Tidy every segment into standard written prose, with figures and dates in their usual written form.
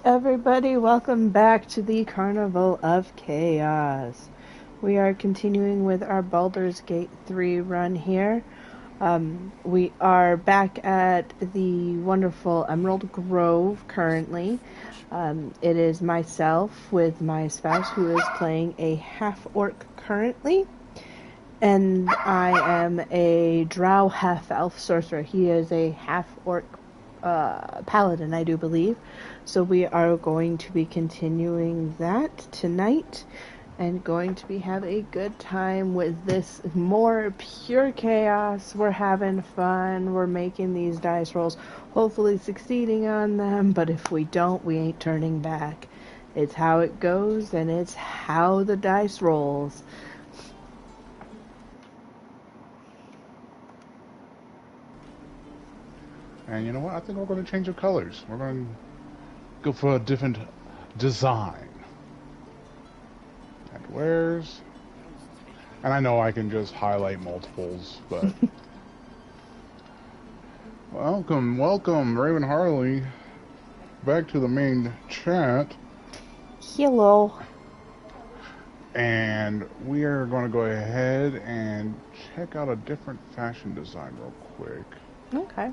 Everybody, welcome back to the Carnival of Chaos. We are continuing with our Baldur's Gate 3 run here. We are back at the wonderful Emerald Grove currently. It is myself with my spouse who is playing a half-orc currently. And I am a drow half-elf sorcerer. He is a half-orc paladin, I do believe. So we are going to be continuing that tonight and going to be having a good time with this more pure chaos. We're having fun. We're making these dice rolls, hopefully succeeding on them, but if we don't, we ain't turning back. It's how it goes, and it's how the dice rolls. And you know what? I think we're going to change the colors. We're going to go for a different design. And where's... And I know I can just highlight multiples, but... welcome, Raven Harley. Back to the main chat. Hello. And we are going to go ahead and check out a different fashion design real quick. Okay.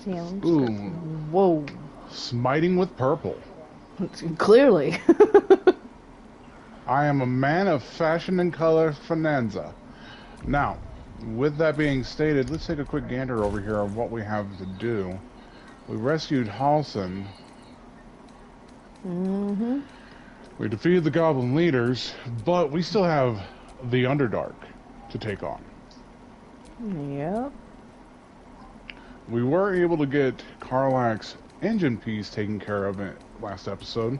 Sounds Ooh. good. Whoa. Smiting with purple. Clearly. I am a man of fashion and color finanza. Now, with that being stated, let's take a quick gander over here of what we have to do. We rescued Halson. Mm-hmm. We defeated the goblin leaders, but we still have the Underdark to take on. Yep. We were able to get Karlach's engine piece taken care of in last episode,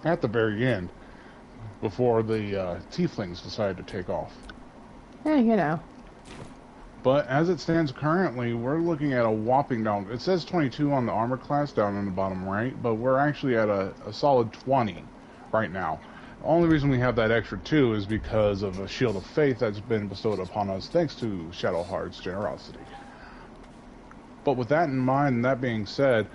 at the very end, before the tieflings decided to take off. Yeah, you know. But as it stands currently, we're looking at a whopping down. It says 22 on the armor class down in the bottom right, but we're actually at a solid 20 right now. The only reason we have that extra 2 is because of a shield of faith that's been bestowed upon us thanks to Shadowheart's generosity. But with that in mind, and that being said,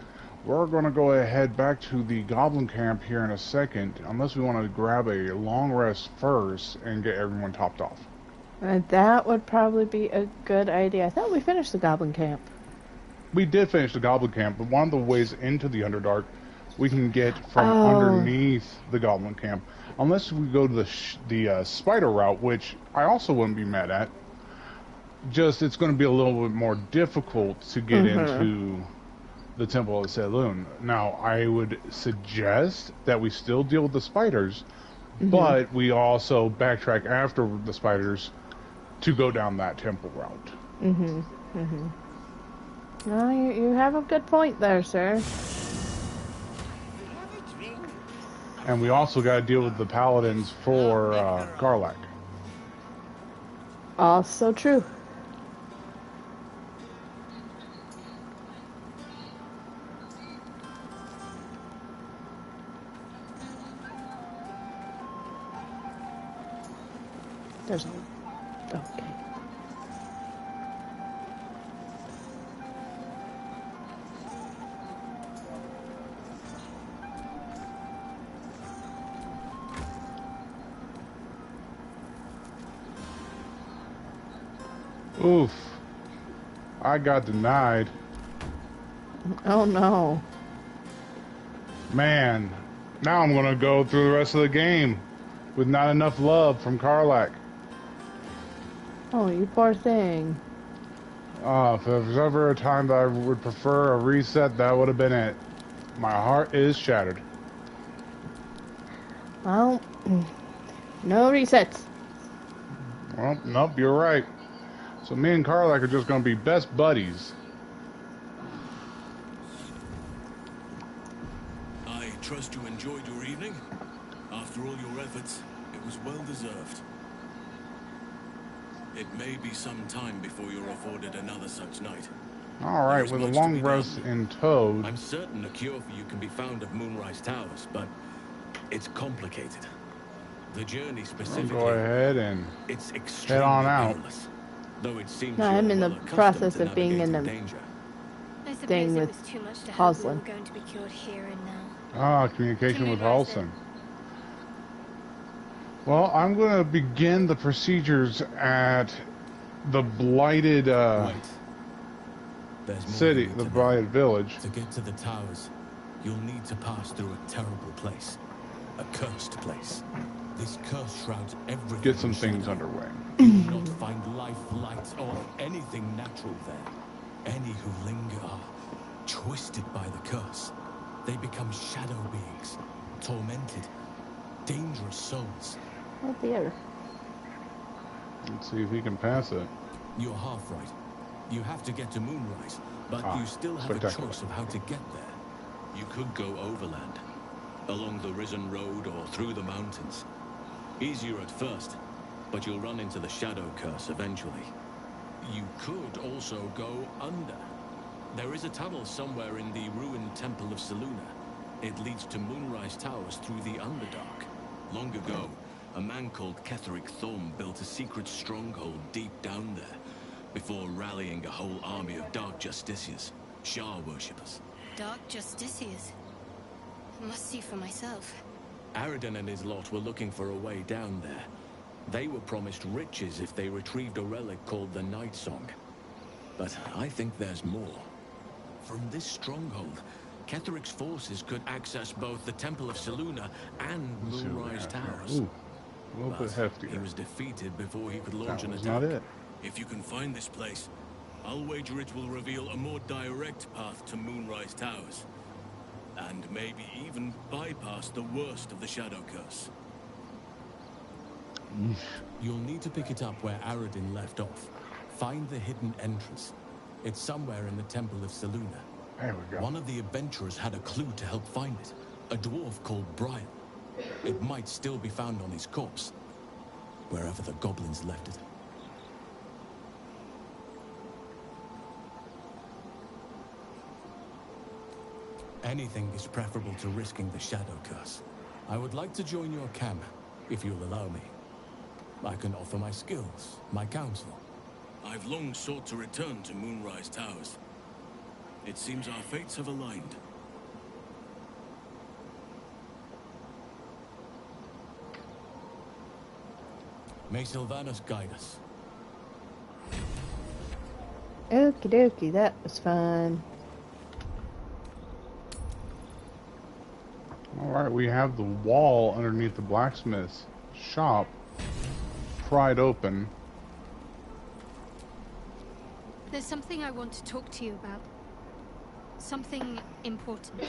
we're going to go ahead back to the goblin camp here in a second, unless we want to grab a long rest first and get everyone topped off. That would probably be a good idea. I thought we finished the goblin camp. We did finish the goblin camp, but one of the ways into the Underdark we can get from underneath the goblin camp, unless we go to the spider route, which I also wouldn't be mad at. Just, it's going to be a little bit more difficult to get into the Temple of Selûne. Now, I would suggest that we still deal with the spiders, but we also backtrack after the spiders to go down that temple route. Well, you have a good point there, sir. And we also got to deal with the paladins for Karlach. Also true. There's no... Okay. Oof. I got denied. Oh no. Man, now I'm going to go through the rest of the game with not enough love from Karlach. Oh, you poor thing. If there was ever a time that I would prefer a reset, that would have been it. My heart is shattered. Well, no resets. Well, nope, you're right. So me and Karlach are just going to be best buddies. I trust you enjoyed your evening. After all your efforts, it was well deserved. It may be some time before you're afforded another such night. Alright, with a long rest in tow. I'm certain a cure for you can be found at Moonrise Towers, but it's complicated. The journey specifically... Go ahead and it's head on out. perilous, though it seems No, I'm in the well process accustomed of to being in navigating them. danger. I thing with was too much to hope we Halston. were going to be cured here and now. Ah, communication To with Moonrise, Halston. then. Well, I'm going to begin the procedures at the blighted Wait. There's more city, you need the to know. blighted village. To get to the towers, you'll need to pass through a terrible place. A cursed place. This curse shrouds everything Get some in things shadow. underway. You will not find life, light, or anything natural there. Any who linger are twisted by the curse. They become shadow beings, tormented, dangerous souls. Oh dear. Let's see if he can pass it. You're half right. You have to get to Moonrise, but you still have a spectacular. choice of how to get there. You could go overland, along the Risen Road or through the mountains. Easier at first, but you'll run into the shadow curse eventually. You could also go under. There is a tunnel somewhere in the ruined Temple of Selûne. It leads to Moonrise Towers through the Underdark. Long ago, a man called Ketheric Thorm built a secret stronghold deep down there, before rallying a whole army of Dark Justiciars, Shah worshippers. Dark Justiciars. I must see for myself. Aridin and his lot were looking for a way down there. They were promised riches if they retrieved a relic called the Night Song. But I think there's more. From this stronghold, Ketheric's forces could access both the Temple of Selûne and Let's see what we Moonrise have here. Towers. Ooh, a little bit But he heftier. was defeated before he could launch That an was attack. not it. If you can find this place, I'll wager it will reveal a more direct path to Moonrise Towers. And maybe even bypass the worst of the Shadow Curse. You'll need to pick it up where Aridin left off. Find the hidden entrance. It's somewhere in the Temple of Selûne. There we go. One of the adventurers had a clue to help find it. A dwarf called Brian. It might still be found on his corpse, wherever the goblins left it. Anything is preferable to risking the Shadow Curse. I would like to join your camp, if you'll allow me. I can offer my skills, my counsel. I've long sought to return to Moonrise Towers. It seems our fates have aligned. May Sylvanas guide us. Okie dokie, that was fun. Alright, we have the wall underneath the blacksmith's shop pried open. There's something I want to talk to you about. Something important.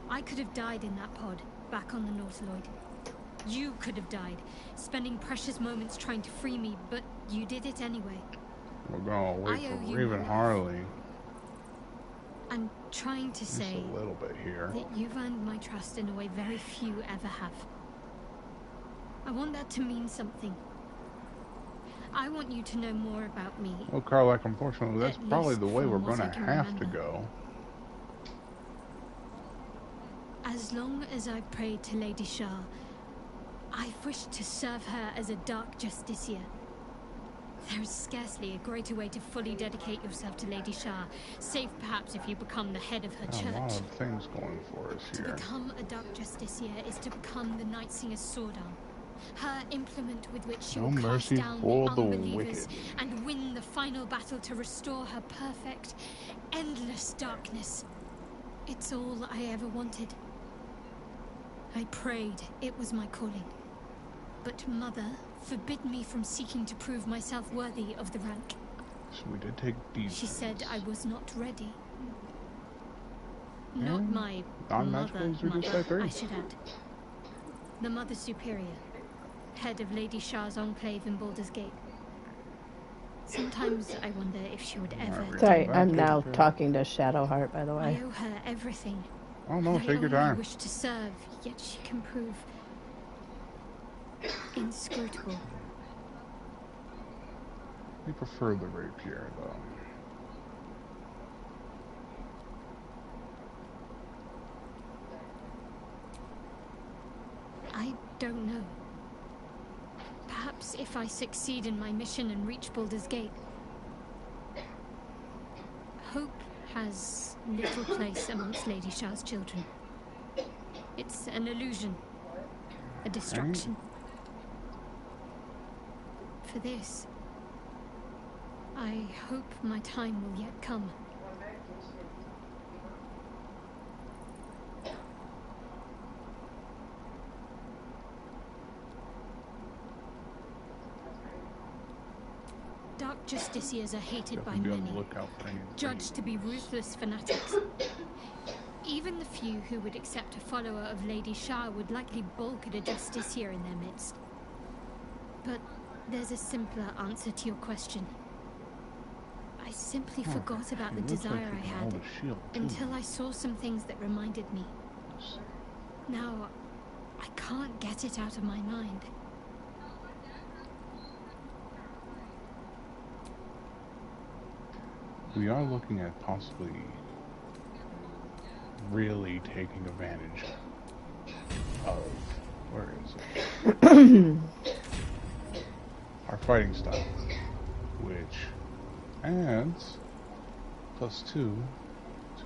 I could have died in that pod, back on the Nautiloid. You could have died, spending precious moments trying to free me, but you did it anyway. We're gonna wait I for owe you Raven my life. Harley. I'm trying to Just say a little bit here. that you've earned my trust in a way very few ever have. I want that to mean something. I want you to know more about me. Well, Karlak, unfortunately, that's At probably least the way we're from what gonna I can have to remember. go. As long as I prayed to Lady Shah, I've wished to serve her as a Dark Justiciar. There is scarcely a greater way to fully dedicate yourself to Lady Shah, save perhaps if you become the head of her Got a lot church. of things going for us To here. become a Dark Justiciar is to become the Night Singer's sword arm. Her implement with which she No will cast mercy down for the the unbelievers wicked. and win the final battle to restore her perfect, endless darkness. It's all I ever wanted. I prayed it was my calling. But Mother forbid me from seeking to prove myself worthy of the rank. So we did take these. She said I was not ready. Yeah, Not my non-magicals are just that mother, I great. should add. The Mother Superior, head of Lady Shah's enclave in Baldur's Gate. Sometimes I wonder if she would ever... Alright, Sorry, Back I'm to now the- talking to Shadowheart, by the I way. owe her everything. Oh no, I take your only time. wish to serve, yet she can prove inscrutable. We prefer the rapier, though. I don't know. Perhaps if I succeed in my mission and reach Baldur's Gate, Hope has little place amongst Lady Shah's children. It's an illusion, a distraction. For this, I hope my time will yet come. Dark justiciars are hated by Definitely be on many, the lookout for anything. judged to be ruthless fanatics. Even the few who would accept a follower of Lady Shah would likely balk at a justiciar in their midst. But there's a simpler answer to your question. I simply forgot about the desire I had until I saw some things that reminded me. Now, I can't get it out of my mind. We are looking at possibly really taking advantage of, where is it? Our fighting style, which adds +2 to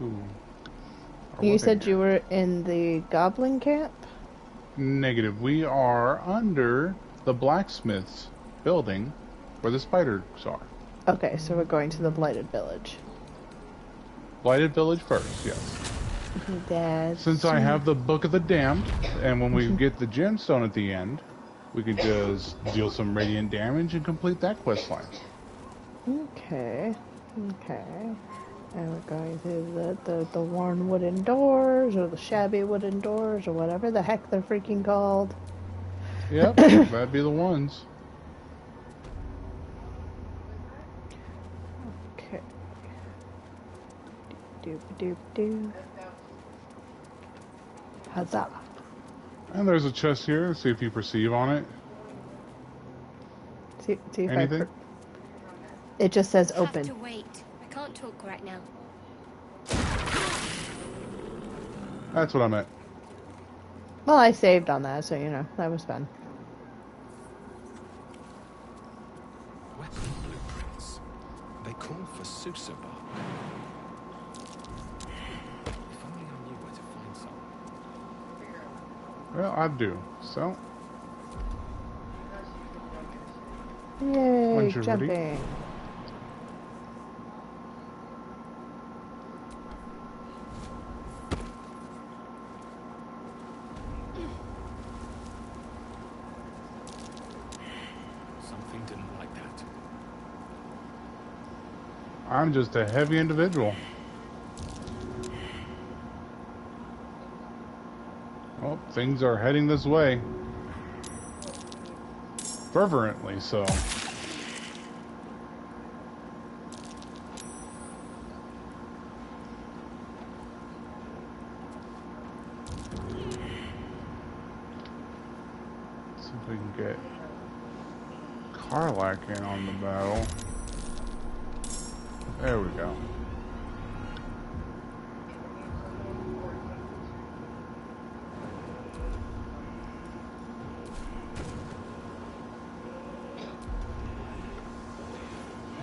our You weapon said you damage. were in the goblin camp? Negative. We are under the blacksmith's building where the spiders are. Okay, so we're going to the Blighted Village. Blighted Village first, yes. That's... Since I have the Book of the Damned, and when we get the gemstone at the end, we could just deal some radiant damage and complete that quest line. Okay. Okay. And we're going through the worn wooden doors, or the shabby wooden doors, or whatever the heck they're freaking called. Yep, that'd be the ones. Okay. Doop doop doop. Huzzah. And there's a chest here. See if you perceive on it. See if Anything? It just says Have open. to wait. I can't talk right now. That's what I meant. Well, I saved on that, so you know, that was fun. Weapon blueprints. They call for Susa bark. If only I knew where to find some. Well, I do. So, Yay, Once you're ready. jumping. Something didn't like that. I'm just a heavy individual. Well, things are heading this way. Fervently so. See if we can get Karlak in on the battle. There we go.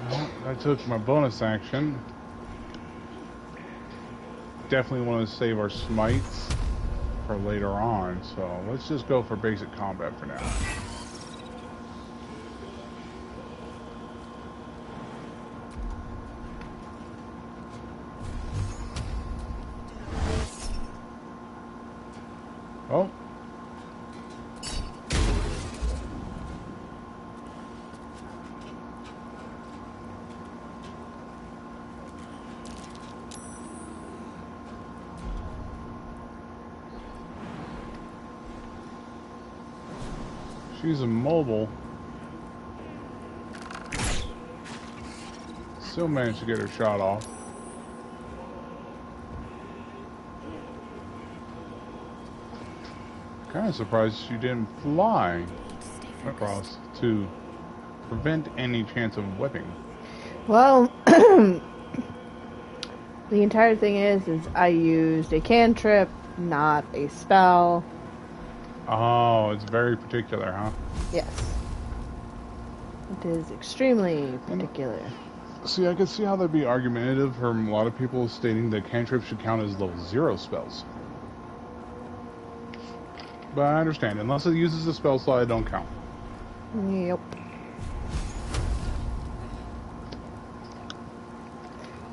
Well, I took my bonus action. Definitely want to save our smites for later on, so let's just go for basic combat for now. Oh. She's immobile. Still managed to get her shot off. Kind of surprised she didn't fly across to prevent any chance of whipping. Well, the entire thing is I used a cantrip, not a spell. Oh, it's very particular, huh? Yes. It is extremely particular. See, I can see how that'd be argumentative from a lot of people stating that cantrips should count as level 0 spells. But I understand, unless it uses a spell slot, it don't count. Yep.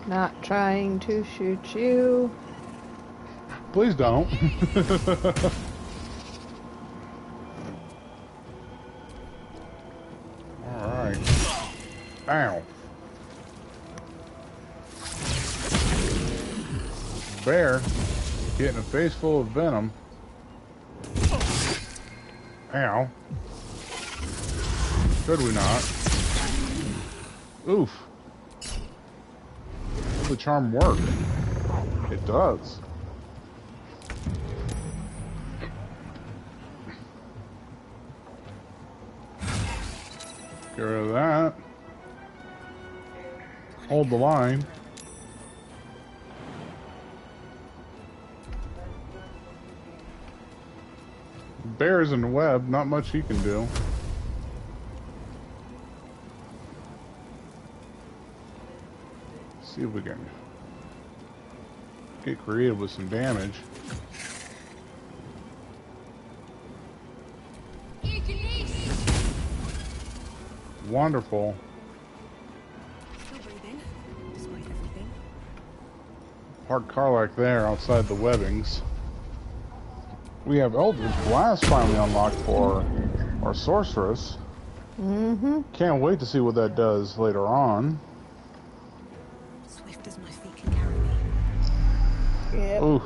Not trying to shoot you. Please don't. Alright. Ow. Bear getting a face full of venom. Ow. Should we not? Oof. Does the charm work? It does. Get rid of that. Hold the line. Bear's in the web, not much he can do. See if we can get creative with some damage. Wonderful. Still breathing, despite everything. Park Karlak there outside the webbings. We have Eldritch Blast finally unlocked for our sorceress. Mm-hmm. Can't wait to see what that does later on. Swift as my feet can carry me. Yep. Ooh.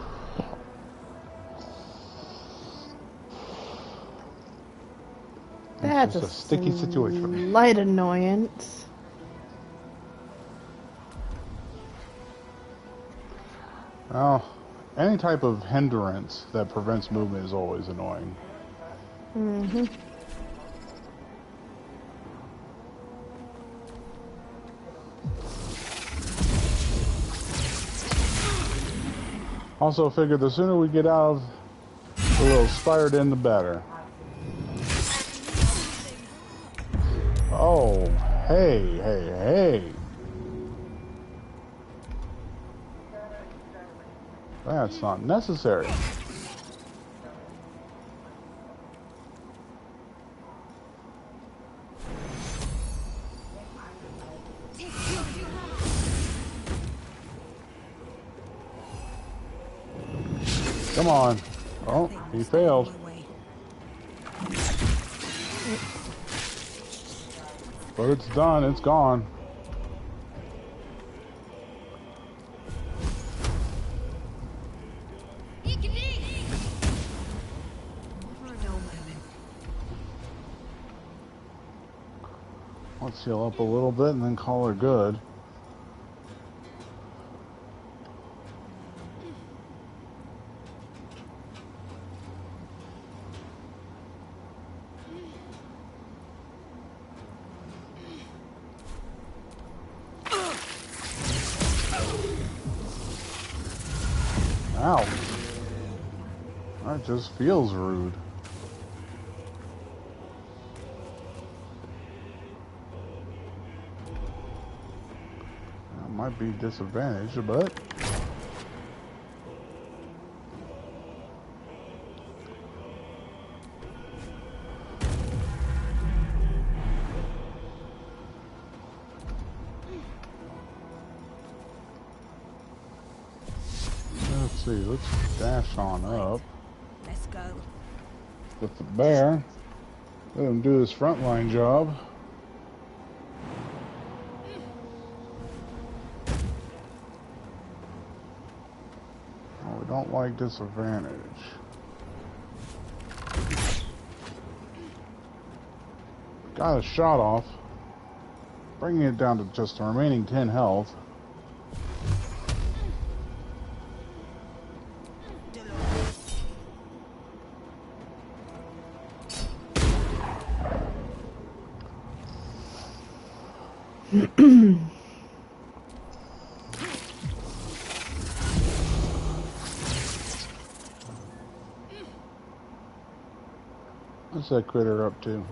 That's just a sticky situation. Light annoyance. Well, any type of hindrance that prevents movement is always annoying. Mm-hmm. Also figure the sooner we get out of the little spired in, the better. Oh, hey. That's not necessary. Come on. Oh, he failed. But it's done, it's gone. Let's heal up a little bit and then call her good. Ow. That just feels rude. That might be disadvantaged, but... Let's see, let's dash on up. Let's go. With the bear. Let him do his frontline job. Oh, we don't like disadvantage. Got a shot off. Bringing it down to just the remaining 10 health. What's that critter up to?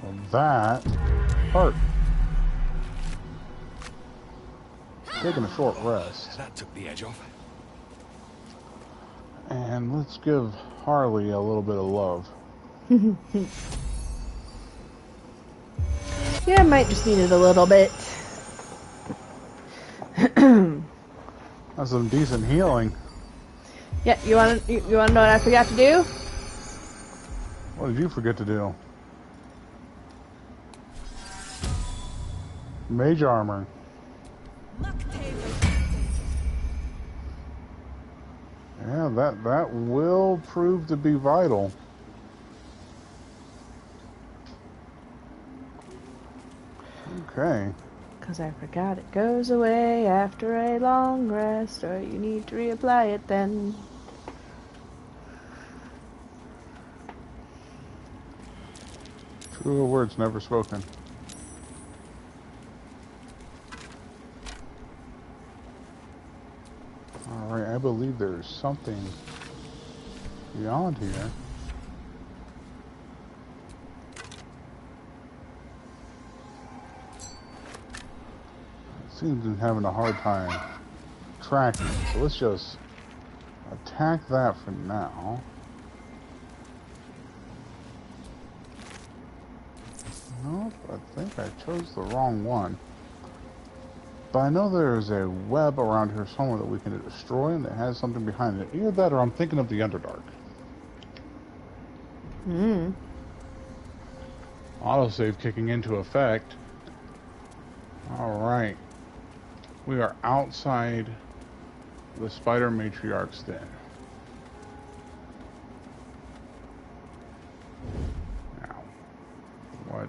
Well, that hurt. Taking a short rest. That took the edge off. And let's give Harley a little bit of love. Yeah, I might just need it a little bit. That's some decent healing. Yeah, you wanna know what I forgot to do? What did you forget to do? Mage armor. Yeah, that will prove to be vital. Okay. Because I forgot it goes away after a long rest, or you need to reapply it then. Truer words never spoken. Alright, I believe there's something beyond here. Seems to be having a hard time tracking, so let's just attack that for now. Nope, I think I chose the wrong one. But I know there's a web around here somewhere that we can destroy and that has something behind it. Either that or I'm thinking of the Underdark. Autosave kicking into effect. Alright. We are outside the Spider Matriarch's den. Now, what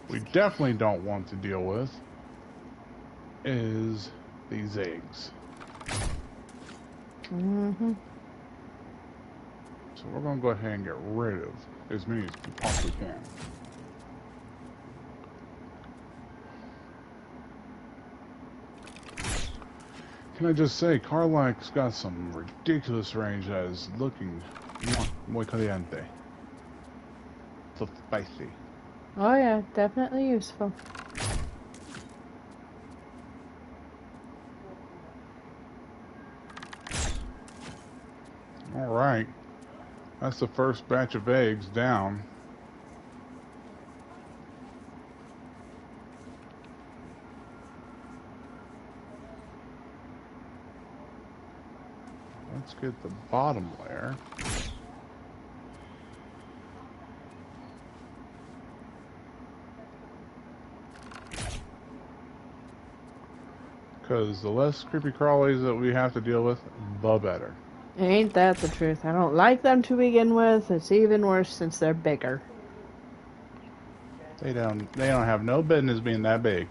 we definitely don't want to deal with is these eggs. So we're going to go ahead and get rid of as many as we possibly can. Can I just say, Karlach's got some ridiculous range that is looking muy caliente. So spicy. Oh yeah, definitely useful. Alright. That's the first batch of eggs down. Let's get the bottom layer. Because the less creepy crawlies that we have to deal with, the better. Ain't that the truth? I don't like them to begin with. It's even worse since they're bigger. They don't have no business being that big.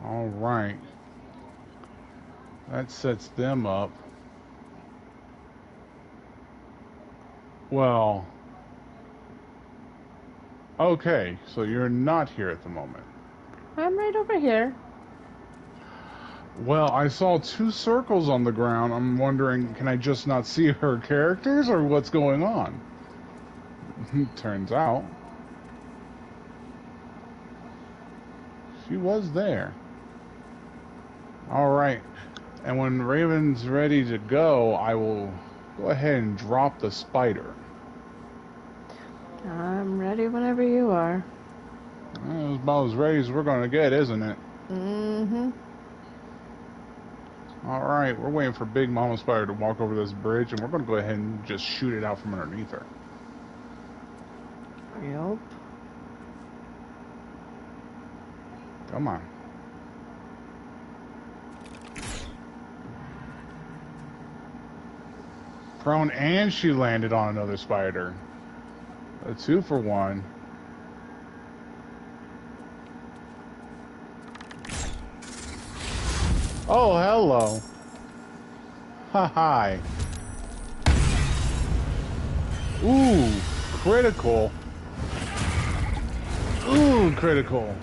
All right. That sets them up. Well, okay, so you're not here at the moment. I'm right over here. Well, I saw two circles on the ground. I'm wondering, can I just not see her characters or what's going on? Turns out she was there. All right. And when Raven's ready to go, I will go ahead and drop the spider. I'm ready whenever you are. Well, it's about as ready as we're going to get, isn't it? Alright, we're waiting for Big Mama Spider to walk over this bridge, and we're going to go ahead and just shoot it out from underneath her. Yep. Come on. Prone, and she landed on another spider. A 2-for-1. Oh, hello. Hi. Ooh, critical. Ooh, critical.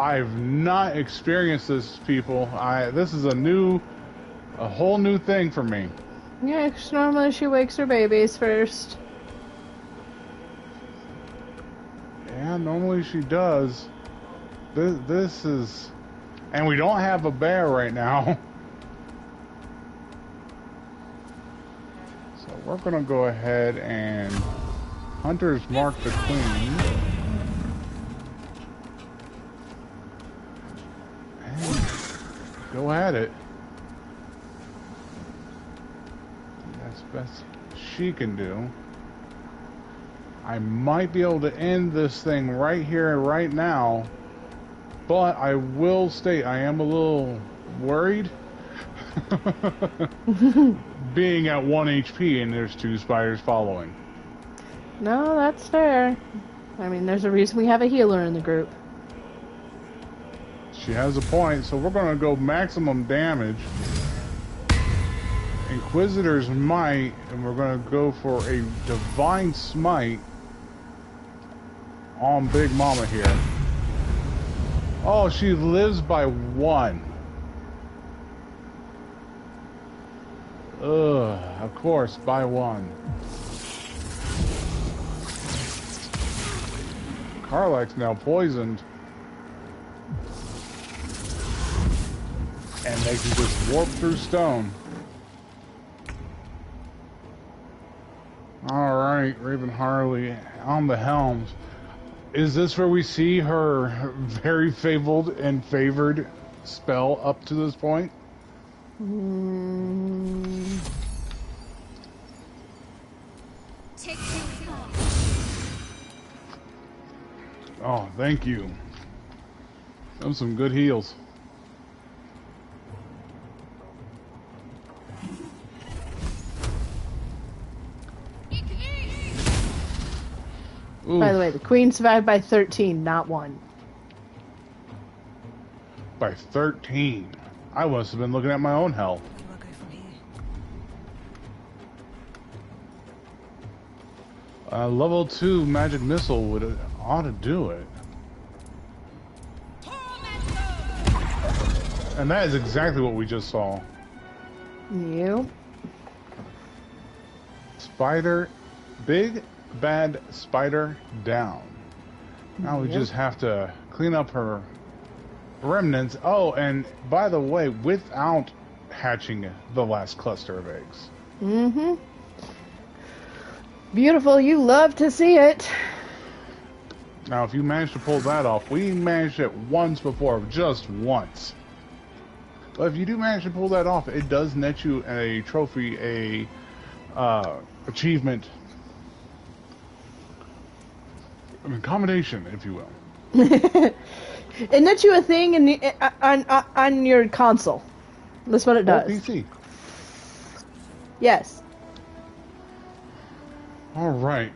I've not experienced this, people. This is a whole new thing for me. Yeah, 'cause normally she wakes her babies first. Yeah, normally she does. This is, and we don't have a bear right now. So we're gonna go ahead and Hunter's mark the queen. And go at it. That's best she can do. I might be able to end this thing right here and right now, but I will state I am a little worried. Being at 1 HP and there's 2 spiders following. No, that's fair. I mean, there's a reason we have a healer in the group. She has a point, so we're going to go maximum damage. Inquisitor's Might, and we're going to go for a Divine Smite on Big Mama here. Oh, she lives by 1. Ugh, of course, by 1. Karlach's now poisoned. And they can just warp through stone. Alright, Raven Harley on the helms. Is this where we see her very fabled and favored spell up to this point? Take your Oh, thank you. Those some good heals. By the way, the queen survived by 13, not 1. By 13. I must have been looking at my own health. Where do I go from here? Level 2 magic missile ought to do it. And that is exactly what we just saw. Yep. Spider, big bad spider down. Now we just have to clean up her remnants. Oh, and by the way, without hatching the last cluster of eggs. Mm-hmm. Beautiful. You love to see it. Now, if you manage to pull that off, we managed it once before, just once. But if you do manage to pull that off, it does net you a trophy, achievement, an accommodation, if you will. It nets you a thing on your console. That's what it does. PC. Yes. All right.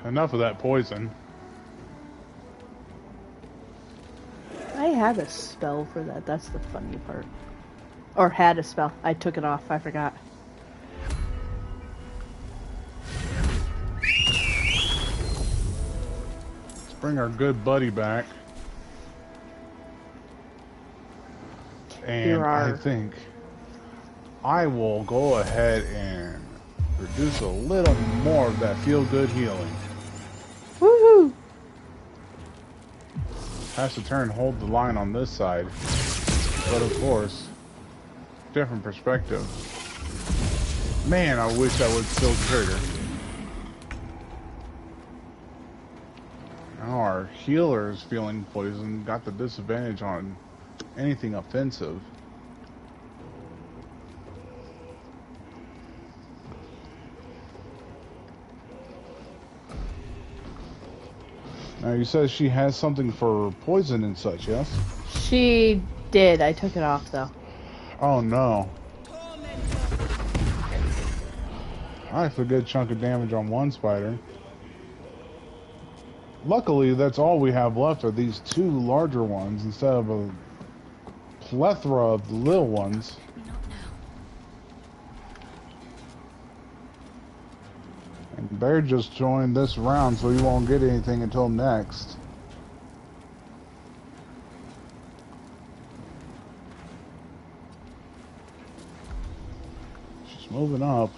Enough of that poison. I had a spell for that. That's the funny part. Or had a spell. I took it off. I forgot. Let's bring our good buddy back. And I think I will go ahead and produce a little more of that feel-good healing. Woohoo! Has to turn, hold the line on this side. But of course, different perspective. Man, I wish I would still trigger. Now our healer is feeling poisoned, got the disadvantage on anything offensive. Now you said she has something for poison and such, yes? She did. I took it off though. Oh no. That's a good chunk of damage on one spider. Luckily, that's all we have left are these 2 larger ones instead of a plethora of the little ones. Not now. And Bear just joined this round, so he won't get anything until next. Just moving up.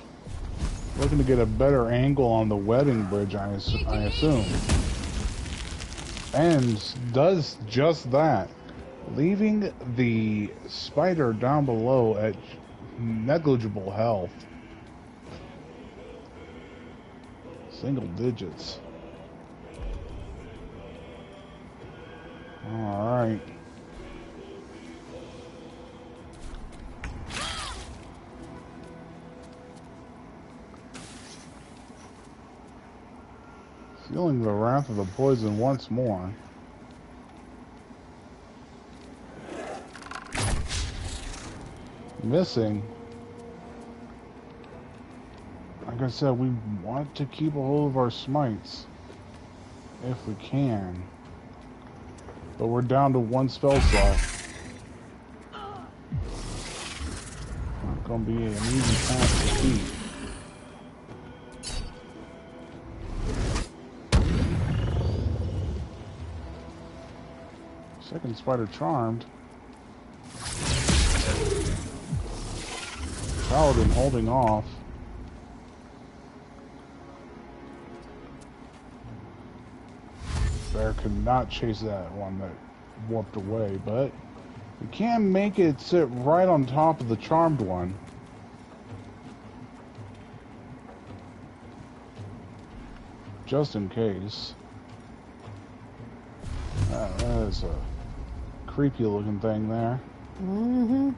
Looking to get a better angle on the webbing bridge, I assume. And does just that. Leaving the spider down below at negligible health. Single digits. Alright. Feeling the wrath of the poison once more. Missing. Like I said, we want to keep a hold of our smites if we can. But we're down to one spell slot. Not gonna be an easy task to beat. Second spider charmed. Paladin holding off. Bear could not chase that one that warped away, but we can make it sit right on top of the charmed one. Just in case. That is a creepy looking thing there. Mm-hmm.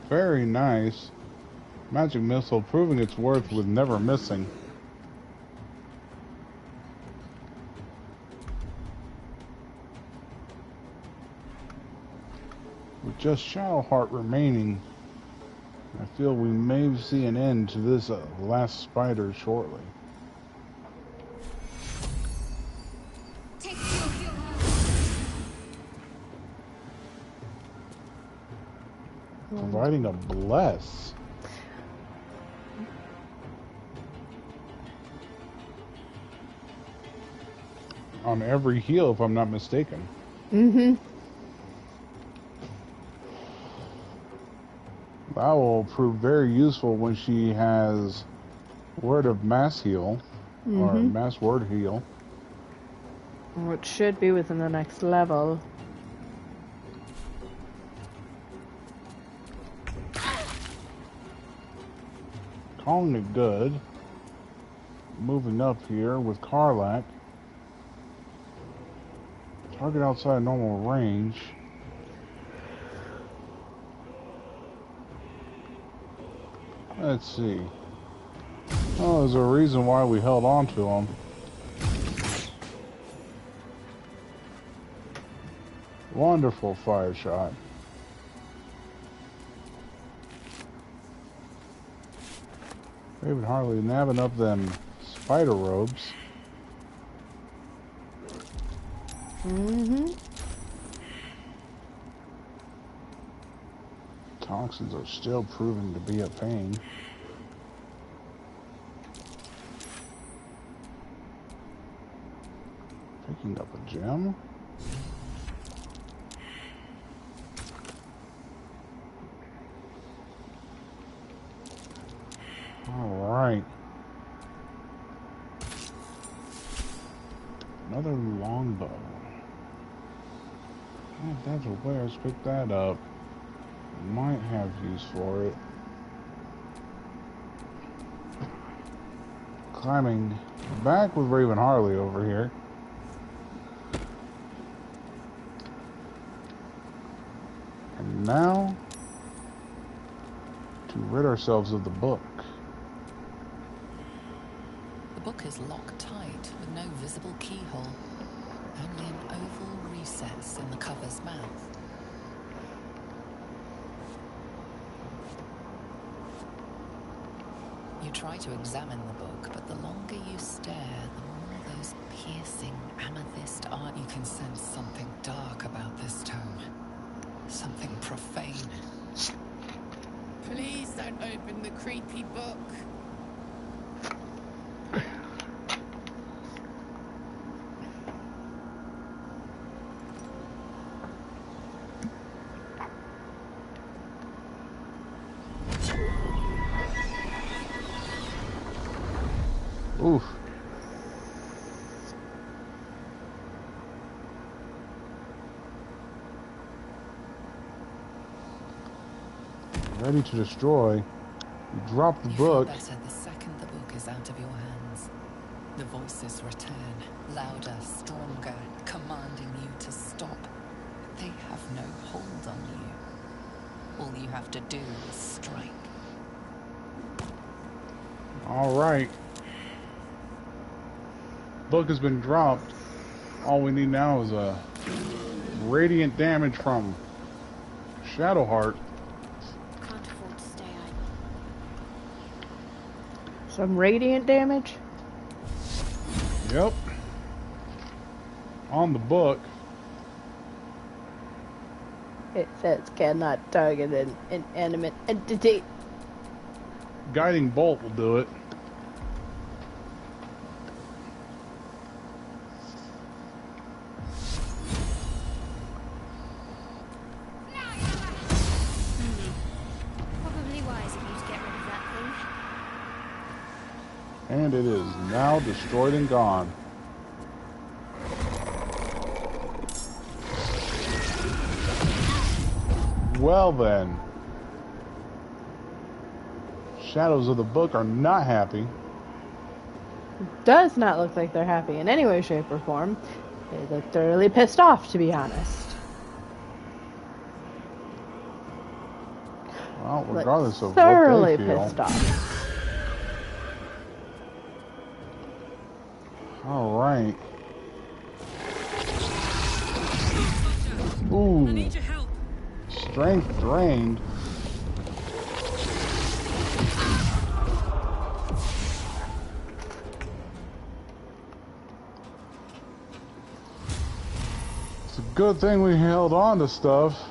Very nice. Magic missile proving its worth with never missing. With just Shadowheart remaining, I feel we may see an end to this last spider shortly. Providing a bless. On every heal, if I'm not mistaken. Mm-hmm. That will prove very useful when she has Word of Mass Heal, or Mass Word Heal. Which should be within the next level. Calling it good. Moving up here with Karlak. Target outside normal range. Let's see. Oh, there's a reason why we held on to him. Wonderful fire shot. David Harley nabbing up them spider robes. Mm-hmm. Toxins are still proving to be a pain. Picking up a gem. Alright. Another longbow. If that's a wares, pick that up. Might have use for it. Climbing back with Raven Harley over here. And now to rid ourselves of the book. The book is locked tight with no visible keyhole, only an oval recess in the cover's mouth. You try to examine the book, but the longer you stare, the more Those piercing amethyst art. You can sense something dark about this tome. Something profane. Please don't open the creepy book. Oof. Ready to destroy. You drop the You book. feel better the second the book is out of your hands. The voices return, louder, stronger, commanding you to stop. They have no hold on you. All you have to do is strike. Alright. Book has been dropped. All we need now is a radiant damage from Shadowheart. Can't afford to stay idle. Some radiant damage. Yep. On the book. It says cannot target an inanimate entity. Guiding bolt will do it. Probably wise of you to get rid of that thing. And it is now destroyed and gone. Well then. Shadows of the book are not happy. Does not look like they're happy in any way, shape, or form. They look thoroughly pissed off, to be honest. Well, Like, regardless of thoroughly what they feel. pissed off. Alright. Ooh. I need your help. Strength drained. It's a good thing we held on to stuff.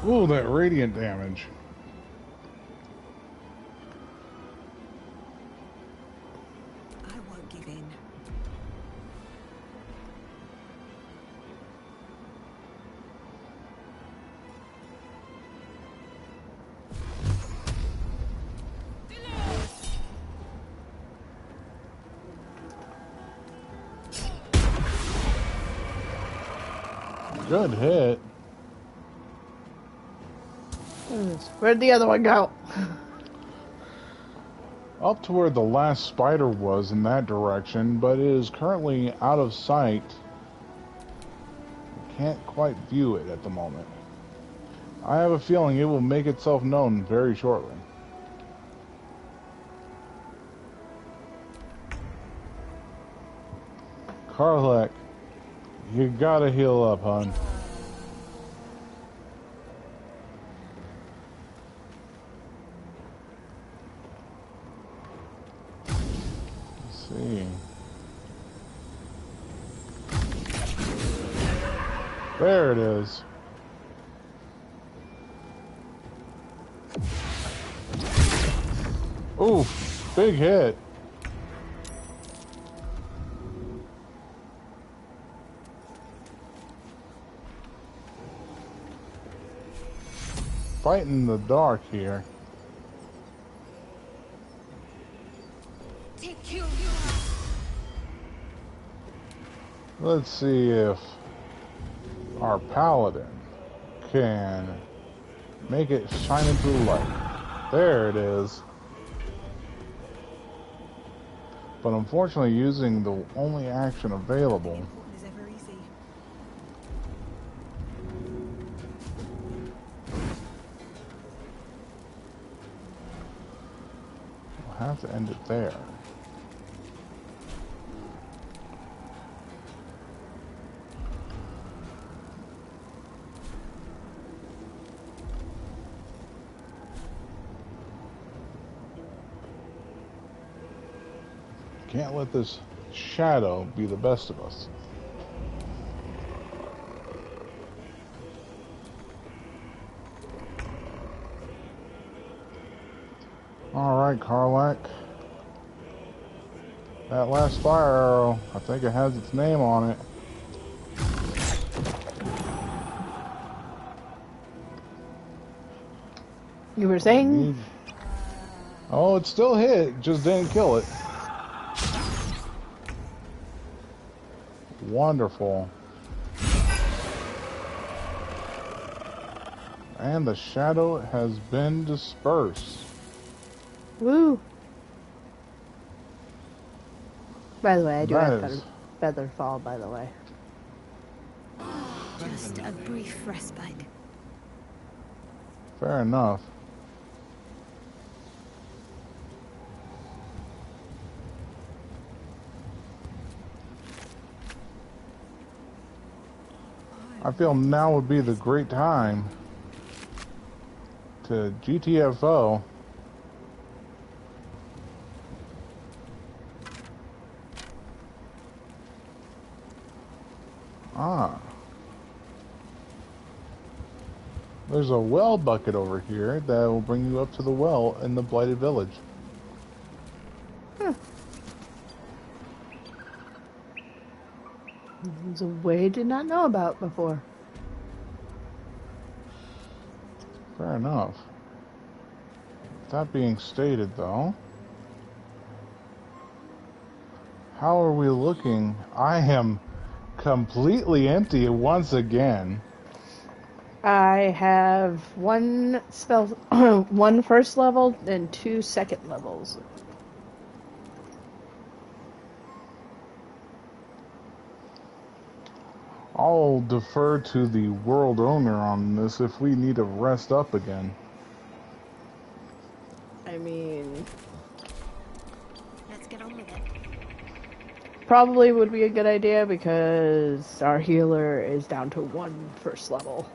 Ooh, that radiant damage. I won't give in. Good hit. Where'd the other one go? Up to where the last spider was in that direction, but it is currently out of sight. You can't quite view it at the moment. I have a feeling it will make itself known very shortly. Karlek, you gotta heal up, hon. Let's see. There it is. Ooh, big hit. Fighting in the dark here. Take you. Let's see if our paladin can make it shine into the light. There it is. But unfortunately, using the only action available. Important is ever easy. have to end it there. Can't let this shadow be the best of us. Alright, Karlak. That last fire arrow, I think it has its name on it. You were saying? Oh, it still hit, just didn't kill it. Wonderful. And the shadow has been dispersed. Woo! By the way, I do That have is feather fall, by the way. Just a brief respite. fair enough. I feel now would be the great time to GTFO. Ah. There's a well bucket over here that will bring you up to the well in the Blighted Village. It's a way I did not know about before. Fair enough. That being stated, though, how are we looking? I am completely empty once again. I have one spell, one first level and 2 second levels. I'll defer to the world owner on this if we need to rest up again. I mean, Let's get on with it. probably would be a good idea because our healer is down to 1 first level.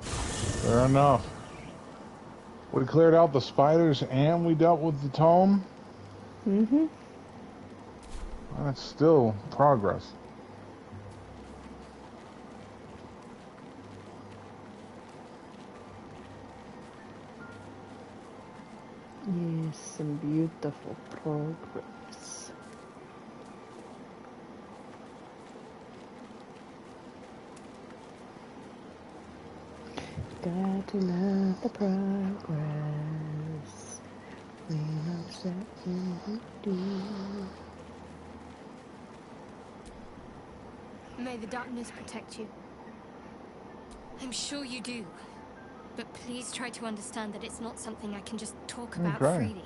Fair enough. We cleared out the spiders and we dealt with the tome. Mm-hmm. That's still progress. Yes, some beautiful progress. Got to love the progress. We love that we do. May the darkness protect you. I'm sure you do. But please try to understand that it's not something I can just talk about Okay. freely.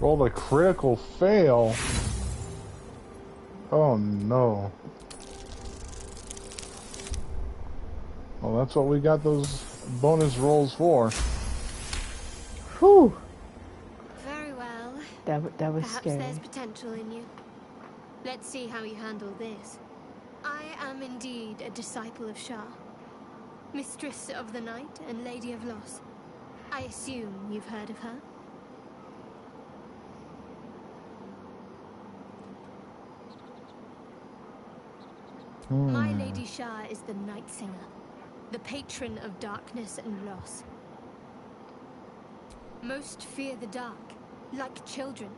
Rolled a critical fail. Oh no. Well, that's what we got those bonus rolls for. Whew. Very well. That was Perhaps scary. there's potential in you. Let's see how you handle this. I am indeed a disciple of Shah, Mistress of the Night and Lady of Loss. I assume you've heard of her? My Lady Shah is the Night Singer, the patron of darkness and loss. Most fear the dark, like children,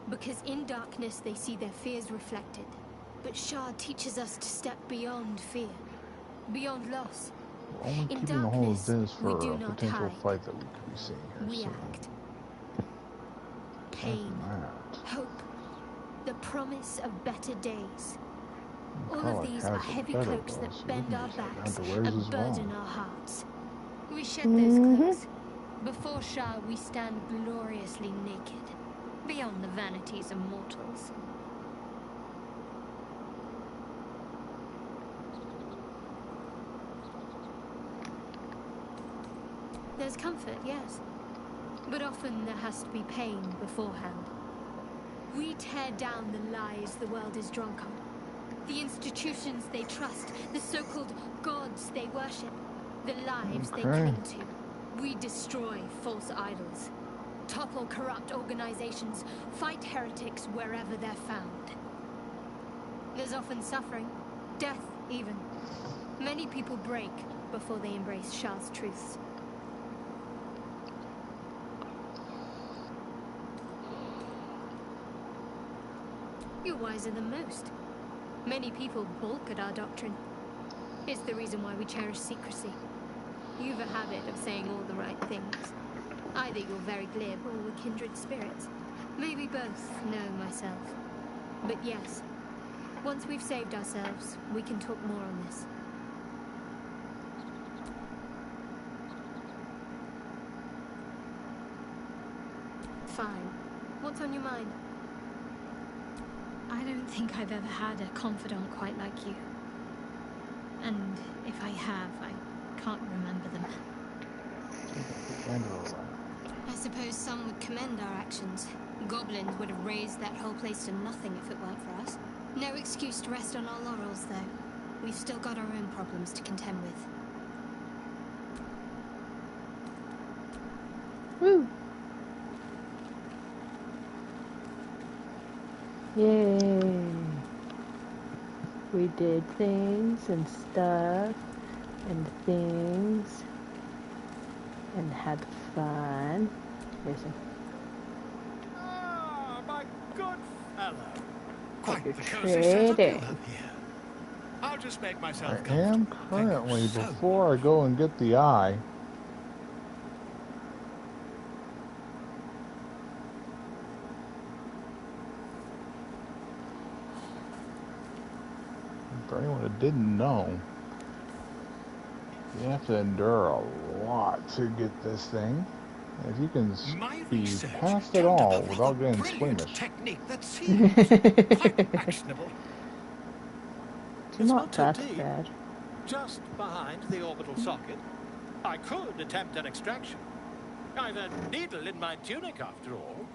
because in darkness they see their fears reflected. But Shah teaches us to step beyond fear, beyond loss. We're only In keeping the whole of darkness, this we for do a not potential hide. fight that we could be seeing here We soon. act. Pain, hope, the promise of better days. All of these are heavy cloaks that bend our backs and burden our hearts. We shed those cloaks, Before Shah, we stand gloriously naked, beyond the vanities of mortals. There's comfort, yes, but often there has to be pain beforehand. We tear down the lies the world is drunk on, the institutions they trust, the so-called gods they worship, the lives they cling to. We destroy false idols, topple corrupt organizations, fight heretics wherever they're found. There's often suffering, death even. Many people break before they embrace Shah's truths. You're wiser than most. Many people balk at our doctrine. It's the reason why we cherish secrecy. You've a habit of saying all the right things. Either you're very glib or we're kindred spirits. Maybe both, know myself. But yes, once we've saved ourselves, we can talk more on this. Fine. What's on your mind? I don't think I've ever had a confidant quite like you. And if I have, I can't remember them. I suppose some would commend our actions. Goblins would have razed that whole place to nothing if it weren't for us. No excuse to rest on our laurels, though. We've still got our own problems to contend with. Woo! Yay! We did things and stuff and things and had fun. Listen. Ah, my good fellow. Quite the the cozy setup you trading. have here. I'll just make myself I comfortable. am currently, before I go and get the eye, for anyone that didn't know, you have to endure a lot to get this thing. If you can speed past it all without getting squeamish. Technique that seems quite actionable. It's It's not not that too deep. bad. Just behind the orbital socket. I could attempt an extraction. I've a needle in my tunic, after all.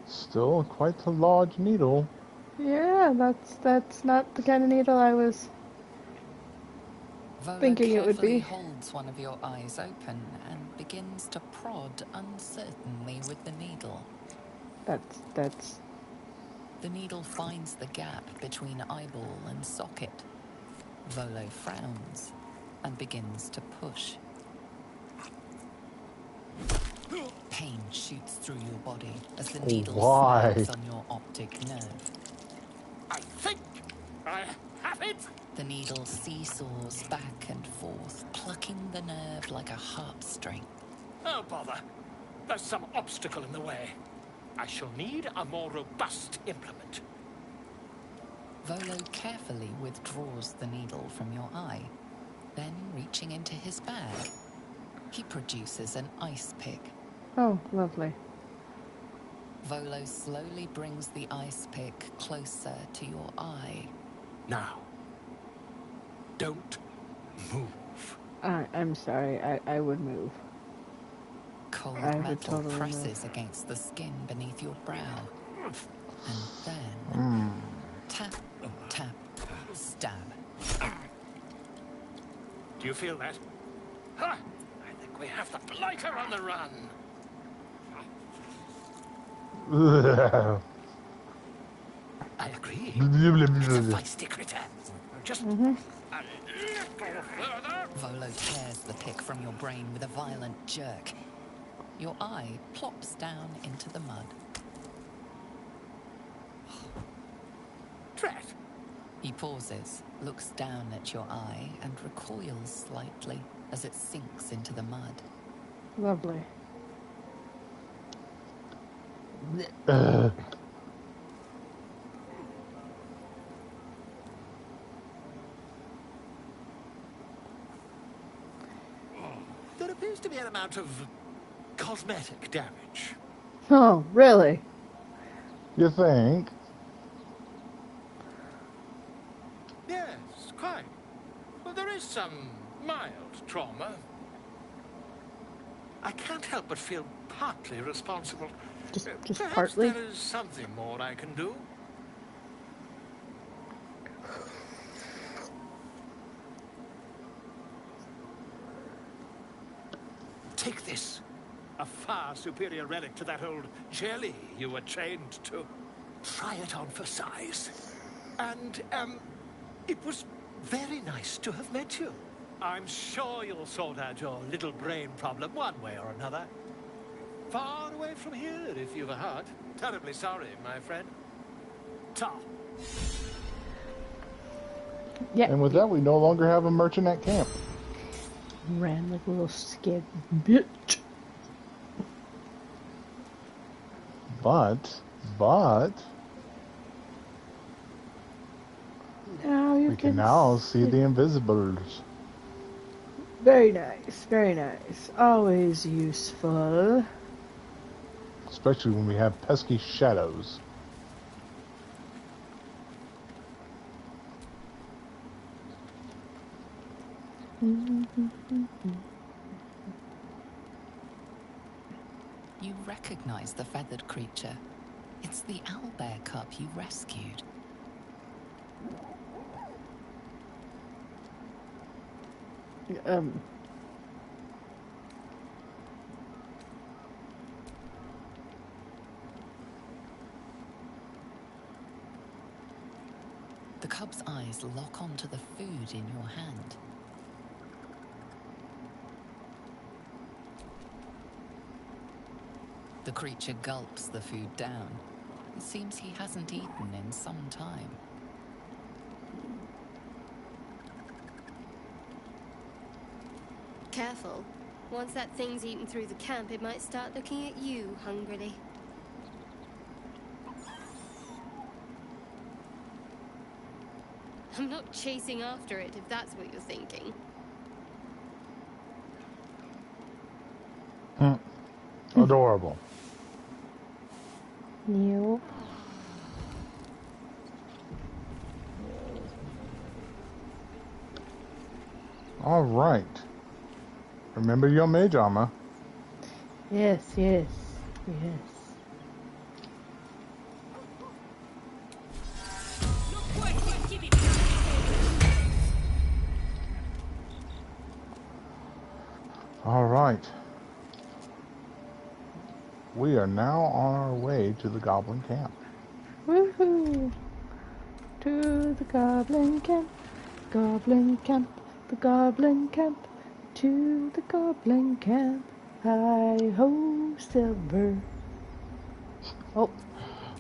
Still quite a large needle. Yeah, that's not the kind of needle I was Vola thinking it would carefully be. holds one of your eyes open and begins to prod uncertainly with the needle. That's The needle finds the gap between eyeball and socket. Volo frowns and begins to push. Pain shoots through your body as the needle snags on your optic nerve. I think I have it. The needle seesaws back and forth, plucking the nerve like a harp string. Oh, bother. There's some obstacle in the way. I shall need a more robust implement. Volo carefully withdraws the needle from your eye. Then, reaching into his bag, he produces an ice pick. oh, lovely. Volo slowly brings the ice pick closer to your eye. Now, don't move. I'm sorry. I would move. Cold I would metal totally presses move. against the skin beneath your brow. And then, tap, tap, stab. Do you feel that? Ha! I think we have the blighter on the run. I agree. It's a feisty critter. Just a little further. Volo tears the pick from your brain with a violent jerk. Your eye plops down into the mud. Drat. He pauses, looks down at your eye, and recoils slightly as it sinks into the mud. Lovely. appears to be an amount of cosmetic damage. Oh, really? You think? Yes, quite. Well, there is some mild trauma. I can't help but feel partly responsible. Just Perhaps partly? there is something more I can do. Take this. A far superior relic to that old jelly you were chained to. Try it on for size. And, it was very nice to have met you. I'm sure you'll sort out your little brain problem one way or another. Far away from here, if you've a heart. Terribly sorry, my friend. Ta. Yeah. And with that, we no longer have a merchant at camp. Ran like a little scared bitch. But Now you we can now see the invisibles. Very nice, very nice. Always useful. Especially when we have pesky shadows. You recognize the feathered creature. It's the owlbear cub you rescued. The cub's eyes lock onto the food in your hand. The creature gulps the food down. It seems he hasn't eaten in some time. Careful. Once that thing's eaten through the camp, it might start looking at you hungrily. I'm not chasing after it, if that's what you're thinking. Adorable. Nope. All right. Remember your mage armor. Yes, yes, yes. All right. We are now on our way to the goblin camp. Woohoo! To the goblin camp, the goblin camp, to the goblin camp. Hi ho, Silver. Oh,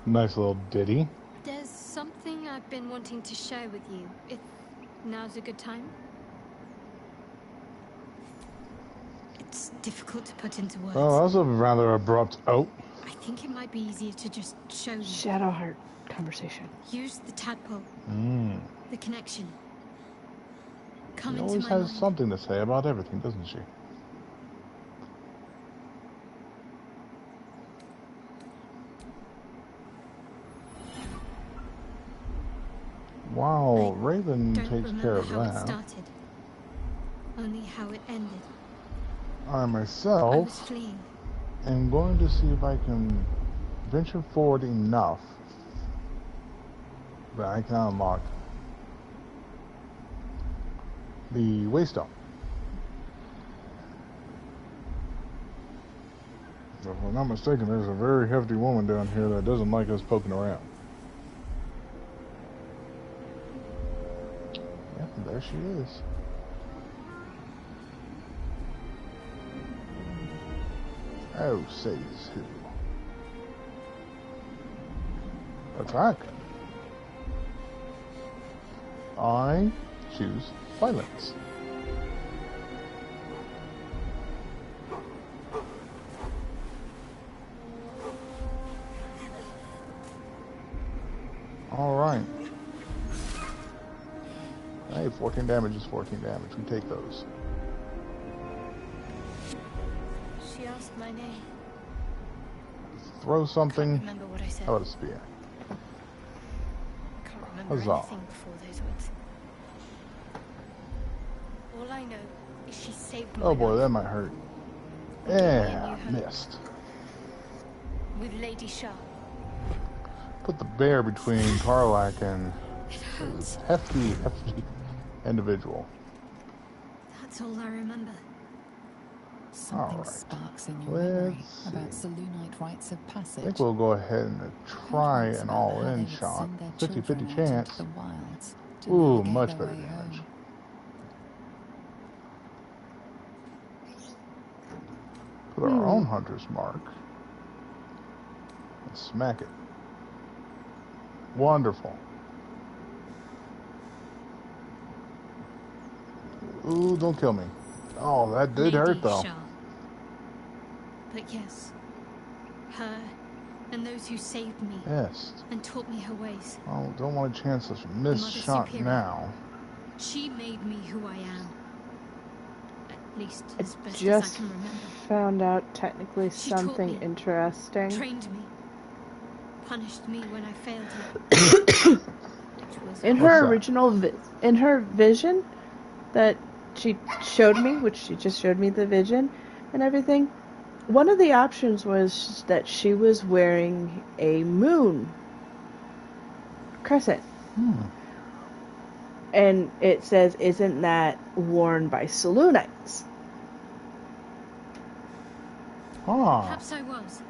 Nice little ditty. There's something I've been wanting to share with you, if now's a good time. It's difficult to put into words. Oh, that was a rather abrupt. Oh. I think it might be easier to just show you. Shadowheart conversation. Use the tadpole. The connection. Come She into always my has mind. something to say about everything, doesn't she? Wow, Raven Don't takes remember care of how it that. started. Only how it ended. I I was myself fleeing. am going to see if I can venture forward enough that I can unlock the waystone. If I'm not mistaken, there's a very hefty woman down here that doesn't like us poking around. Yeah, there she is. Oh, says who? Attack. I choose violence. Alright. Hey, 14 damage is 14 damage. We take those. lost my name. Throw Can't something. remember what I said. How about a spear? Can't remember Huzzah. anything before those words. All I know is she saved my Oh boy, life. that might hurt. And gave me a Yeah, new home. missed. With Lady Sharp. Put the bear between Karlak and It hurts. hefty individual. That's all I remember. Something Alright. sparks in your memory Let's about see. Selûnite rites of passage. I think we'll go ahead and try Heard once an about how all-in they would shot. send their 50-50 children out chance. into the wilds to Ooh, navigate much their better way damage. home. Put our own hunter's mark. And smack it. Wonderful. Ooh, don't kill me. Oh, that did Lady hurt though. Sharp. But yes, her and those who saved me Yes. and taught me her ways. Oh, don't want a chance to miss Mother shot Superior. now. She made me who I am. At least I as best as just I can remember. found out technically She taught something me. interesting. Trained me. Punished me when I failed her. Which was In What's her that? original in her vision that she showed me, which she just showed me the vision and everything, one of the options was that she was wearing a moon crescent. And it says, isn't that worn by Selûnites? Ah. Perhaps I was.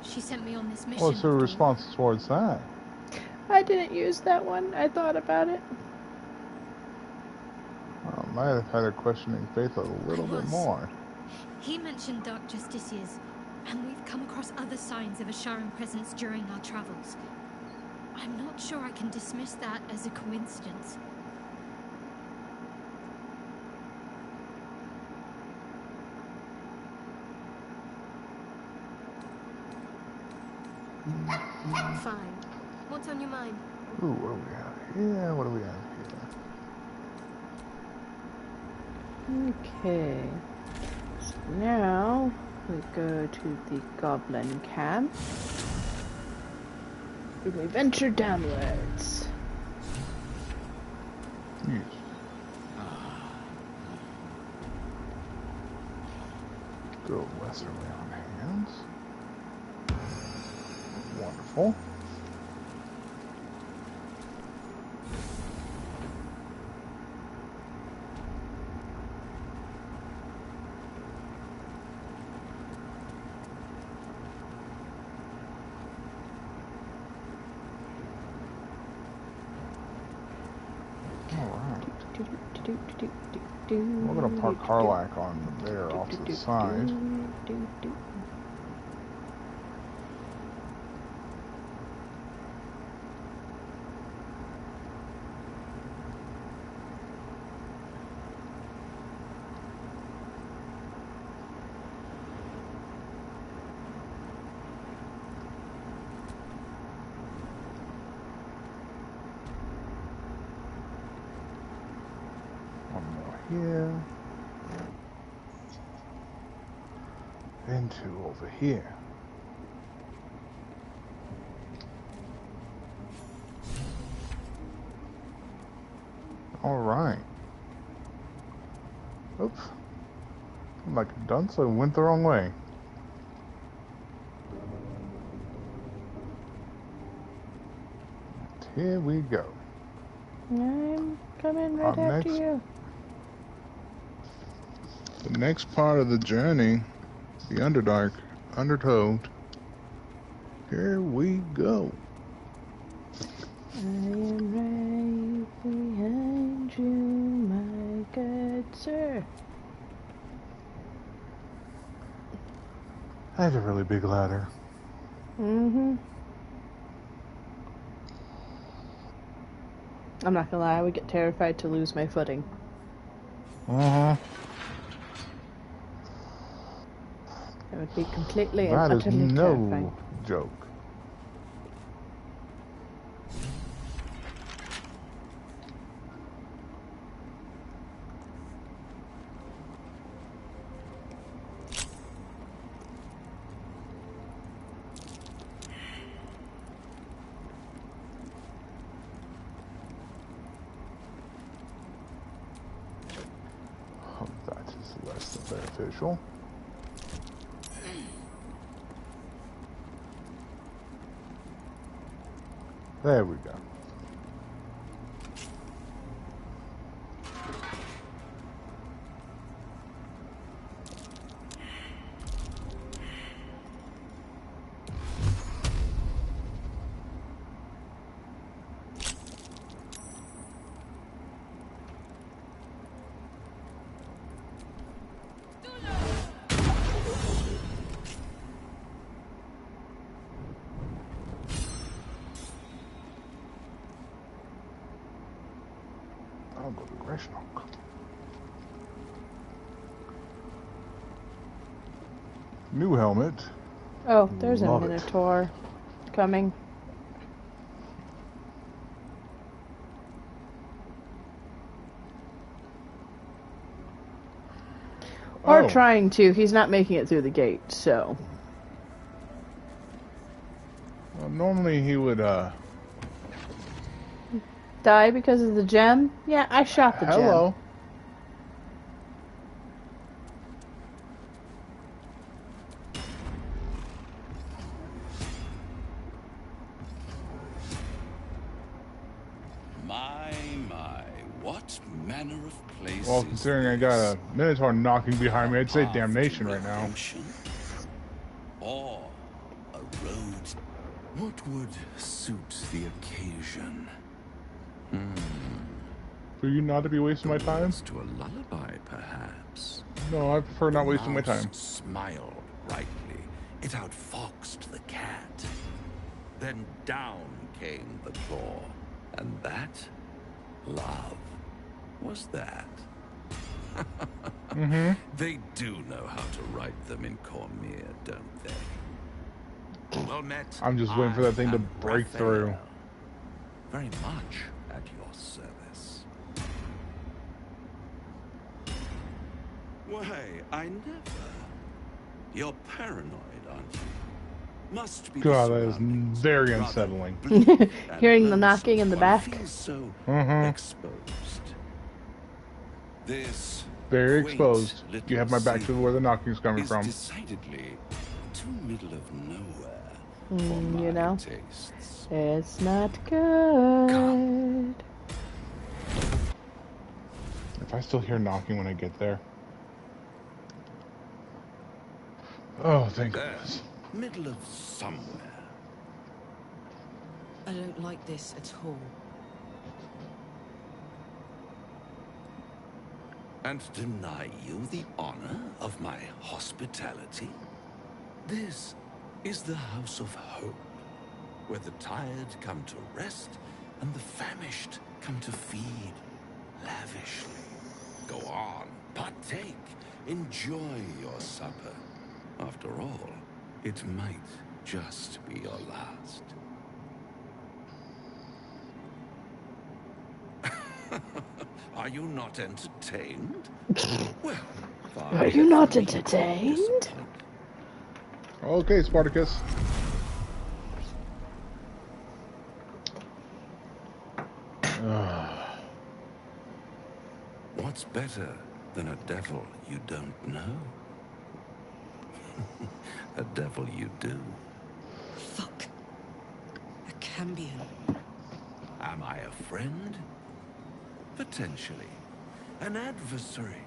She sent me on this mission. What's her after all. response towards that? I didn't use that one. I thought about it. I might have had her questioning faith a little bit was. more. He mentioned dark justiciars, and we've come across other signs of a Sharan presence during our travels. I'm not sure I can dismiss that as a coincidence. Fine. What's on your mind? Ooh, what do we have here? What do we have here? Okay. So now we go to the goblin camp. And we venture downwards. Yes. Go westerly on hands. Wonderful. We're gonna park Karlak on there off to the side. One more here. And two over here. All right. Oops. I'm like a dunce, I went the wrong way. And here we go. I'm coming right Up after next. you. The next part of the journey, the Underdark, Undertow. Here we go. I am right behind you, my good sir. I had a really big ladder. Mm-hmm. I'm not gonna lie, I would get terrified to lose my footing. Uh-huh. It would be completely That and is utterly no terrifying. joke. So beneficial. There we go. I'll go to Gresham. New helmet. Oh, there's Love a it. Minotaur coming. Or Oh. trying to. He's not making it through the gate, so. Well, normally he would, Die because of the gem? Yeah, I shot the hello. My, what manner of place Well, is considering I got this? a Minotaur knocking behind me, I'd say Path damnation to right now. redemption? Or a road? What would suit the occasion? For you not to be wasting my time? Words to a lullaby, perhaps. No, I prefer not The wasting my mouse time. smiled brightly. It outfoxed the cat. Then down came the claw. And that, love, was that. Mm-hmm. They do know how to write them in Cormier, don't they? Well met. I'm just waiting for that thing to am break through. Raphael. Very much at your service. Why, I never. You're paranoid, aren't you? Must be. God, the that is surroundings. very Rather unsettling. bleak and Hearing the lonesome. knocking in the One back. feels so Mm-hmm. exposed. This Very quaint exposed. You little have my back to city where the knocking's coming is from. decidedly too middle of nowhere for You my know? tastes. It's not good. If I still hear knocking when I get there. Oh, thank There, goodness. middle of somewhere. I don't like this at all. And deny you the honor of my hospitality? This is the house of hope, where the tired come to rest and the famished come to feed lavishly. Go on, partake, enjoy your supper. After all, it might just be your last. Are you not entertained? Well, Are you not entertained? Okay, Spartacus. What's better than a devil you don't know? A devil you do. Fuck. A Cambion. Am I a friend? Potentially. An adversary?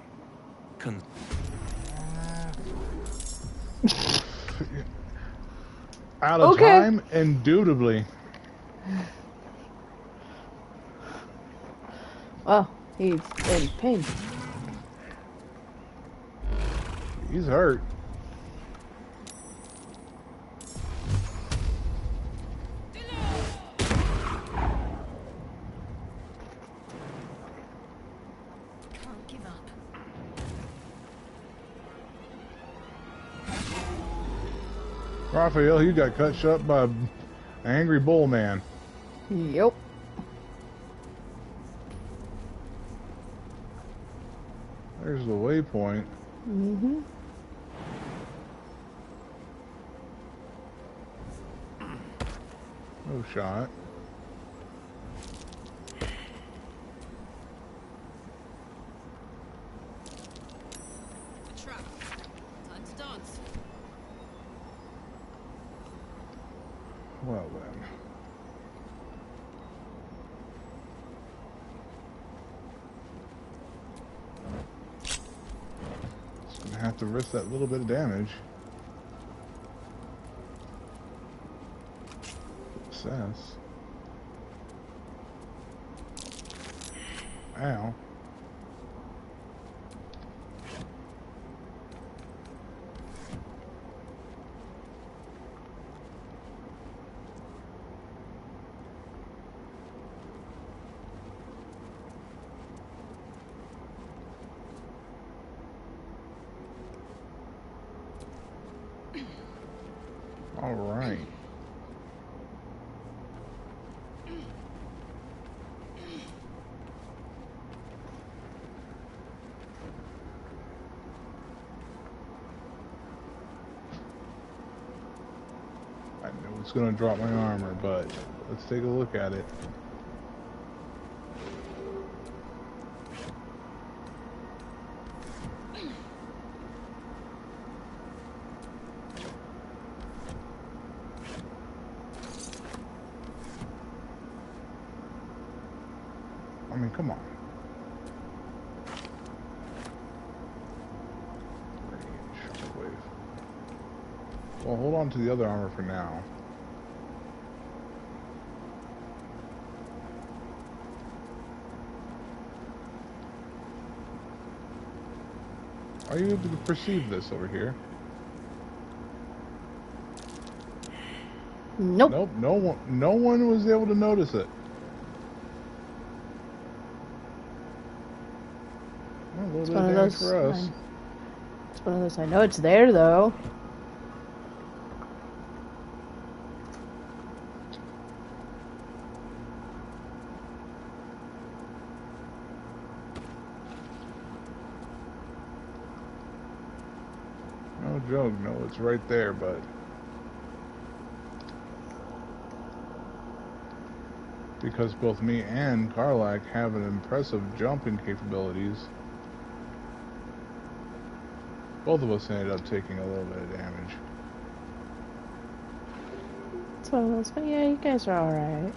Out of time? Indubitably. Oh, he's in pain. He's hurt. Can't give up. Raphael, you got cut shut by an angry bull man. Yep. There's the waypoint. Mm-hmm. No shot. chance. Well then. Just gonna have to risk that little bit of damage. Success. Ow. All right. I know it's gonna drop my armor, but let's take a look at it. I mean, come on. Shockwave. Well, hold on to the other armor for now. Are you able to perceive this over here? Nope. Nope. No one was able to notice it. Well, a little bit of damage for us. It's one of those. I know it's there though. No joke. No, it's right there, but because both me and Karlak have an impressive jumping capabilities, both of us ended up taking a little bit of damage. It's one of those. But yeah, you guys are all right.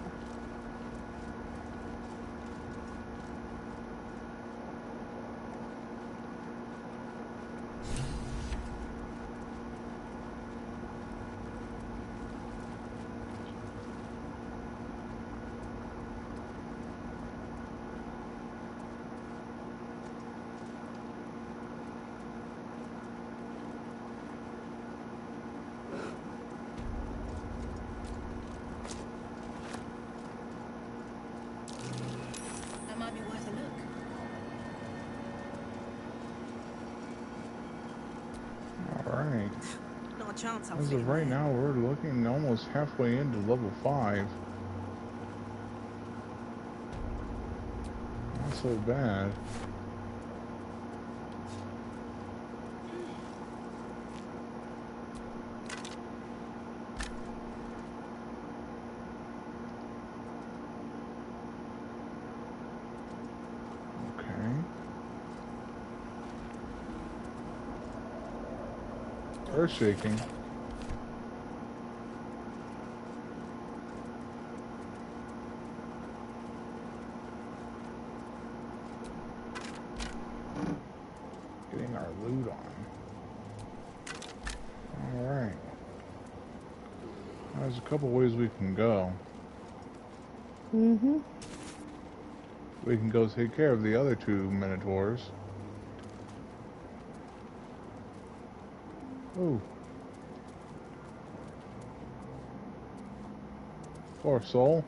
That might be worth a look. Alright. Not a chance I'll As fit of in right there. now, we're looking almost halfway into level 5. Not so bad. Earth shaking. Getting our loot on. Alright. There's a couple ways we can go. Mm-hmm. We can go take care of the other 2 Minotaurs. Ooh. Poor soul.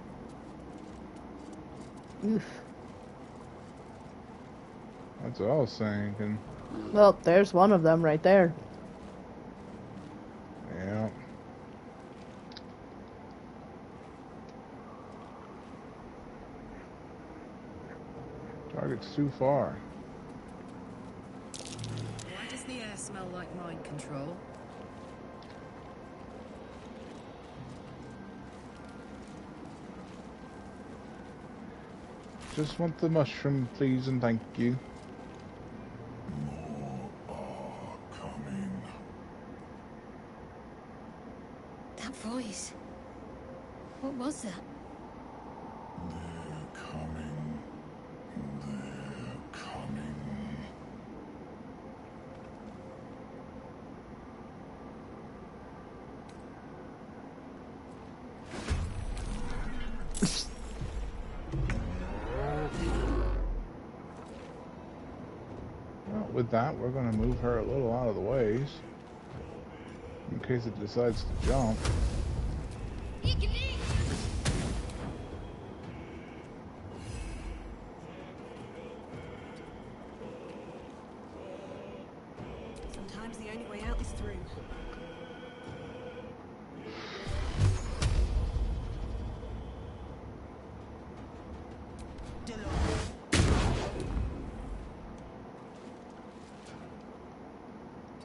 Oof. That's what I was saying. Well, there's one of them right there. Yeah. Target's too far. Why does the air smell like mind control? Just want the mushroom, please, and thank you. More are coming. closer. They're coming. They're coming. Well, with that, we're going to move her a little out of the ways in case it decides to jump. Sometimes the only way out is through.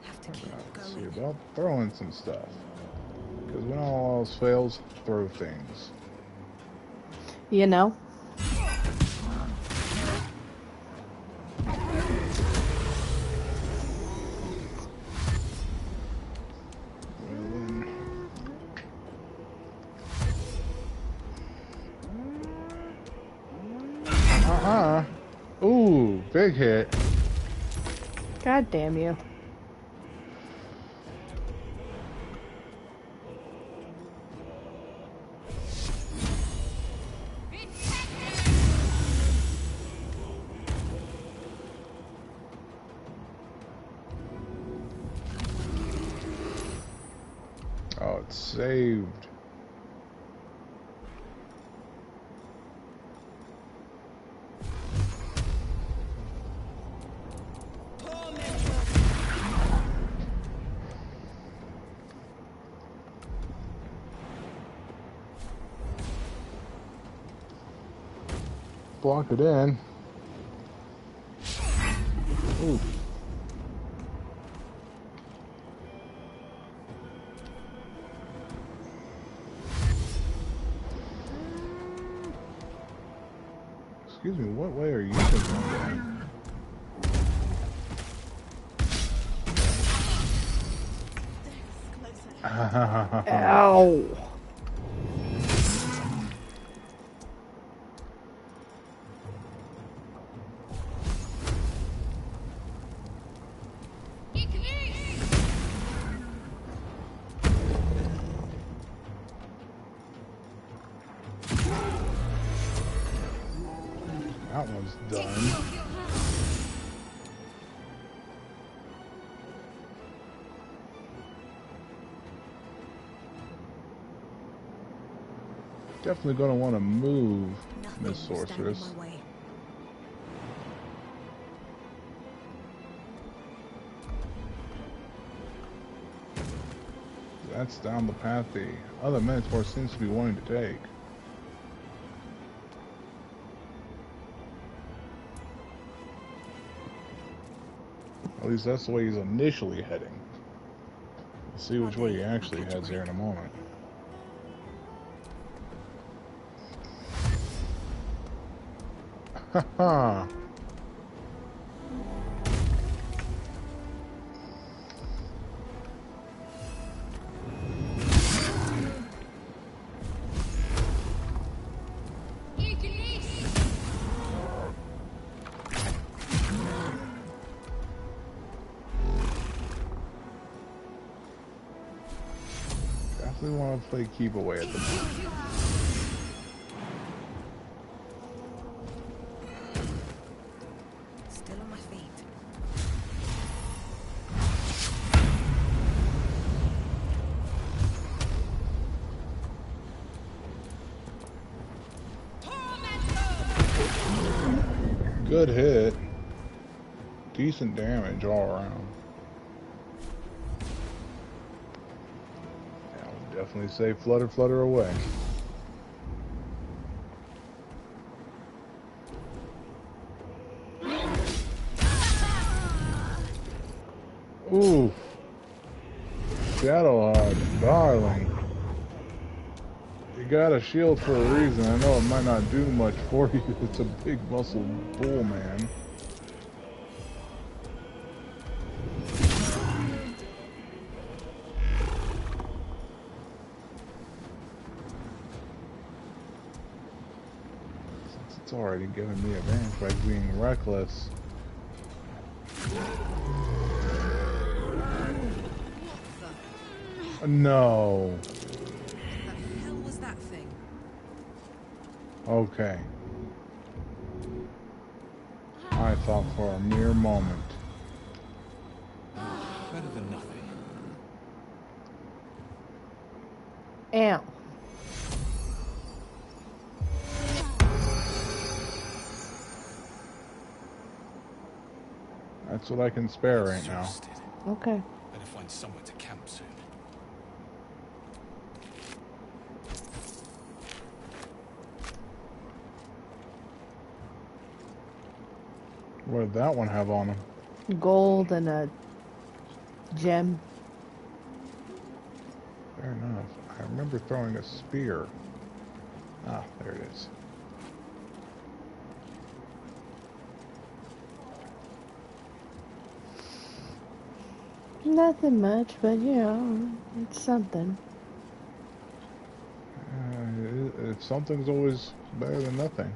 Have to keep See going. about throwing some stuff. Because when all else fails, throw things. You know? Ooh, big hit. God damn you. Oh, it's saved. Block it in. Ooh. Excuse me, what way are you going? Ow. That one's done. Definitely going to want to move, Miss Sorceress. That's down the path the other Minotaur seems to be wanting to take. At least that's the way he's initially heading. We'll see which way he actually heads here in a moment. Haha. Definitely want to play keep away at the moment. Still on my feet. Good hit. Decent damage all around. Yeah, I would definitely say flutter, flutter away. Ooh. Shadowheart, darling. You got a shield for a reason. I know it might not do much for you. It's a big muscle bull, man. It's already giving me advantage by being reckless. No. What the hell was that thing? Okay. I thought for a mere moment. Better than nothing. Ow. That's what I can spare right now. Okay. Better find somewhere to camp soon. What did that one have on him? Gold and a gem. Fair enough. I remember throwing a spear. Ah, there it is. Nothing much, but you know, it's something. Something's always better than nothing.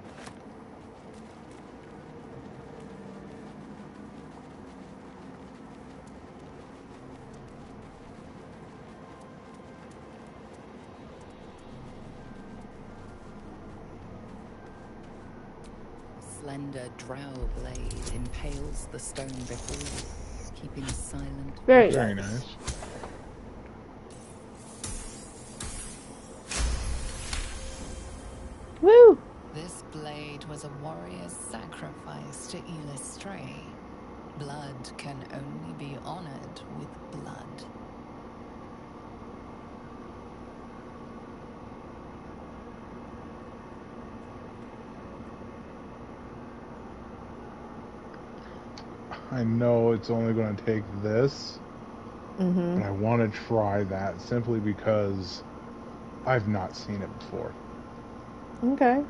Slender drow blade impales the stone before you, keeping silent. Very nice. Woo! This blade was a warrior's sacrifice to Illustray. Blood can only be honored with blood. I know it's only going to take this, but I want to try that simply because I've not seen it before. Okay.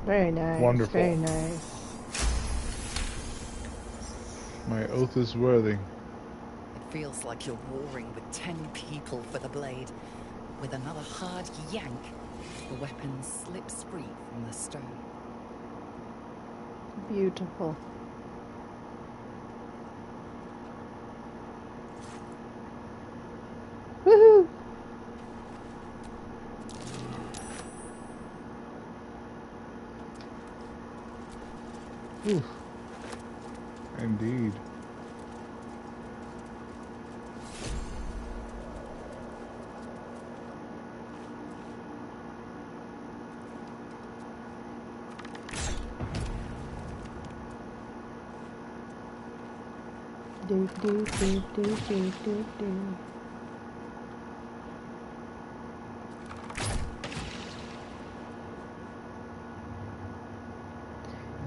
Very nice. Wonderful. Very nice. My oath is worthy. It feels like you're warring with 10 people for the blade. With another hard yank, the weapon slips free from the stone. Beautiful. Woohoo! Oof. Indeed. Do do do do do do do.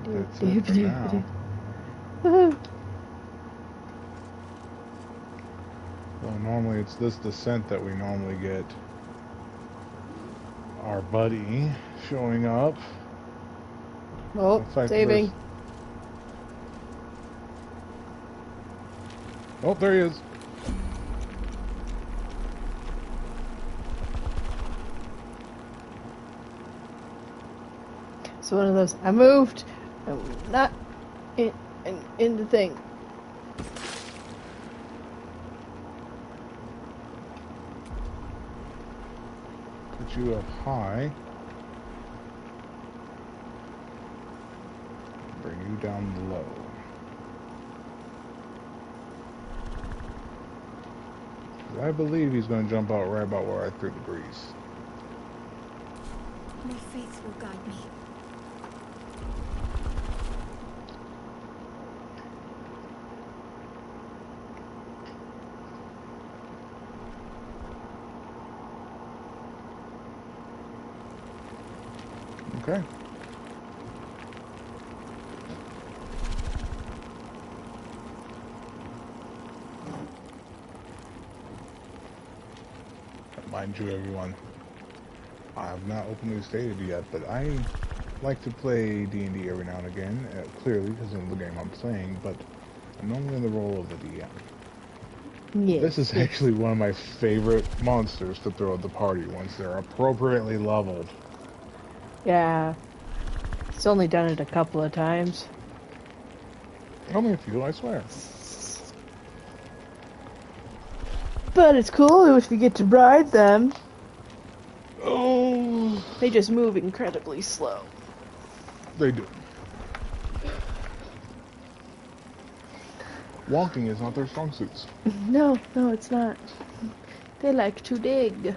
That's it for now. Woohoo! Well, normally it's this descent that we normally get our buddy showing up. Oh, In fact, saving. Oh, there he is. It's one of those. I moved. I'm not in the thing. Put you up high. Bring you down low. I believe he's going to jump out right about where I threw the grease. My faith will guide me. Okay. Mind you, everyone, I have not openly stated yet, but I like to play D&D every now and again, clearly because of the game I'm playing, but I'm normally in the role of the DM. Yes. This is actually one of my favorite monsters to throw at the party once they're appropriately leveled. Yeah. It's only done it a couple of times. Only a few, I swear. But it's cool if you get to ride them. Oh, They just move incredibly slow. they do. Walking is not their strong suits. No, it's not. They like to dig.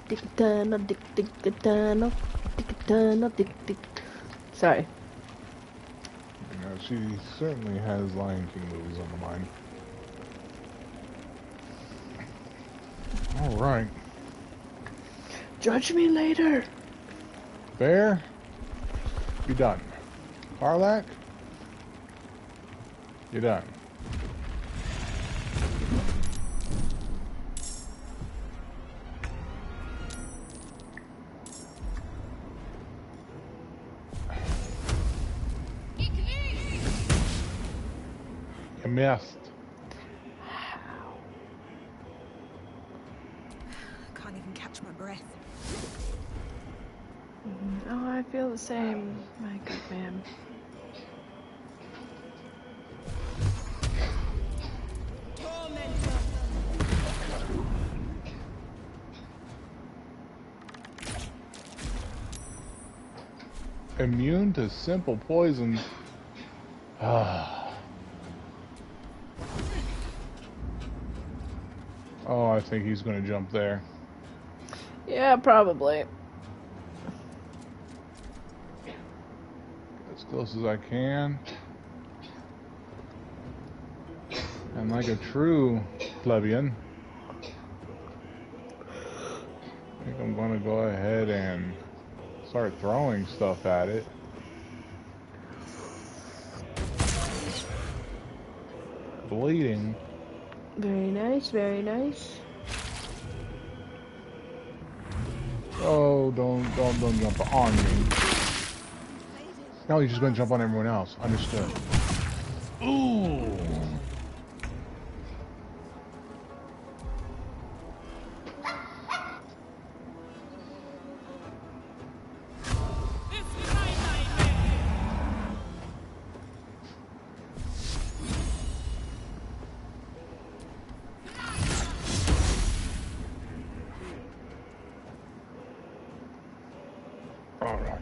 Dig a tunnel, dig a tunnel, dig a tunnel, dig. Sorry. Yeah, she certainly has Lion King movies on the mind. Alright. Judge me later. Bear, be done. Karlak, you're done. You missed. Can't even catch my breath. Oh, I feel the same, my good man. Immune to simple poisons. Oh, I think he's gonna jump there. Yeah, probably. As close as I can. And like a true plebeian, I think I'm gonna go ahead and start throwing stuff at it. Bleeding. Very nice, very nice. Oh, don't jump on me. No, he's just gonna jump on everyone else. Understood. Ooh. All right.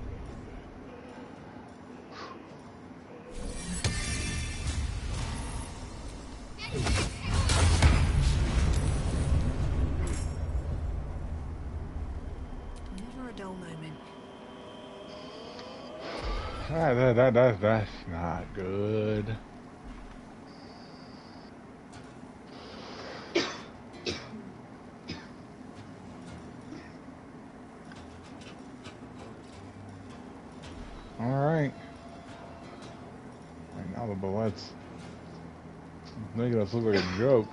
Never a dull moment. That's not good. All right. Right now the bullet's making us look like a joke.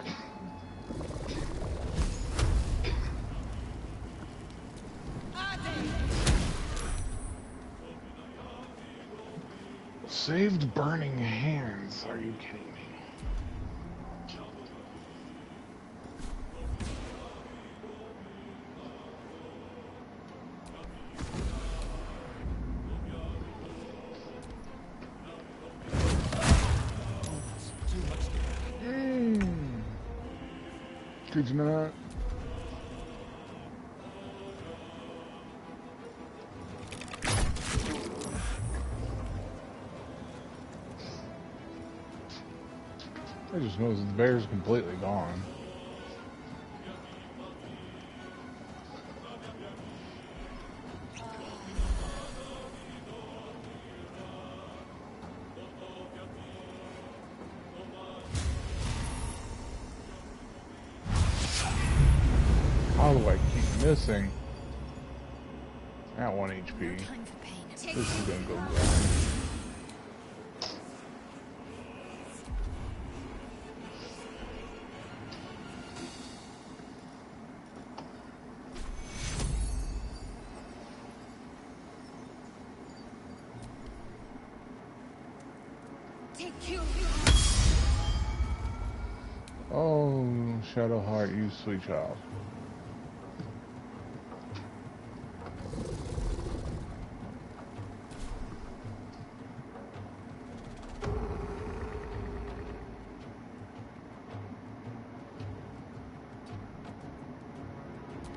Saved burning hands. Are you kidding me? Could you not? I just noticed the bear's completely gone. How do I keep missing? At 1 HP. This is gonna go wrong. Shadowheart, you sweet child.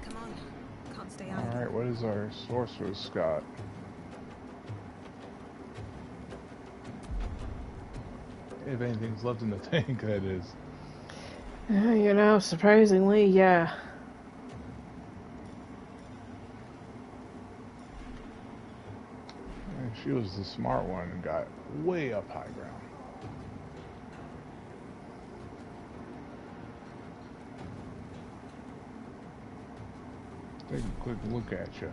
Come on. Can't stay idle. Alright, what is our sorcerer's got? If anything's left in the tank, that is. You know, surprisingly, yeah. And she was the smart one and got way up high ground. Take a quick look at you.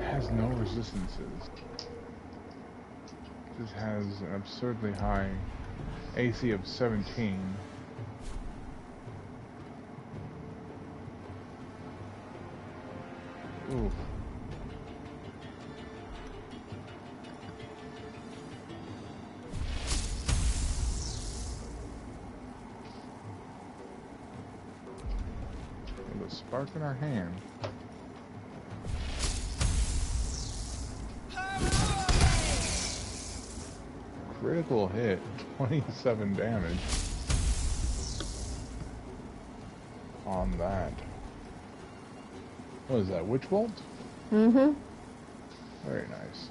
It has no resistances. Just has an absurdly high AC of 17. Oof. With a spark in our hand. Critical hit, 27 damage on that. What is that, Witch Bolt? Mm-hmm. Very nice.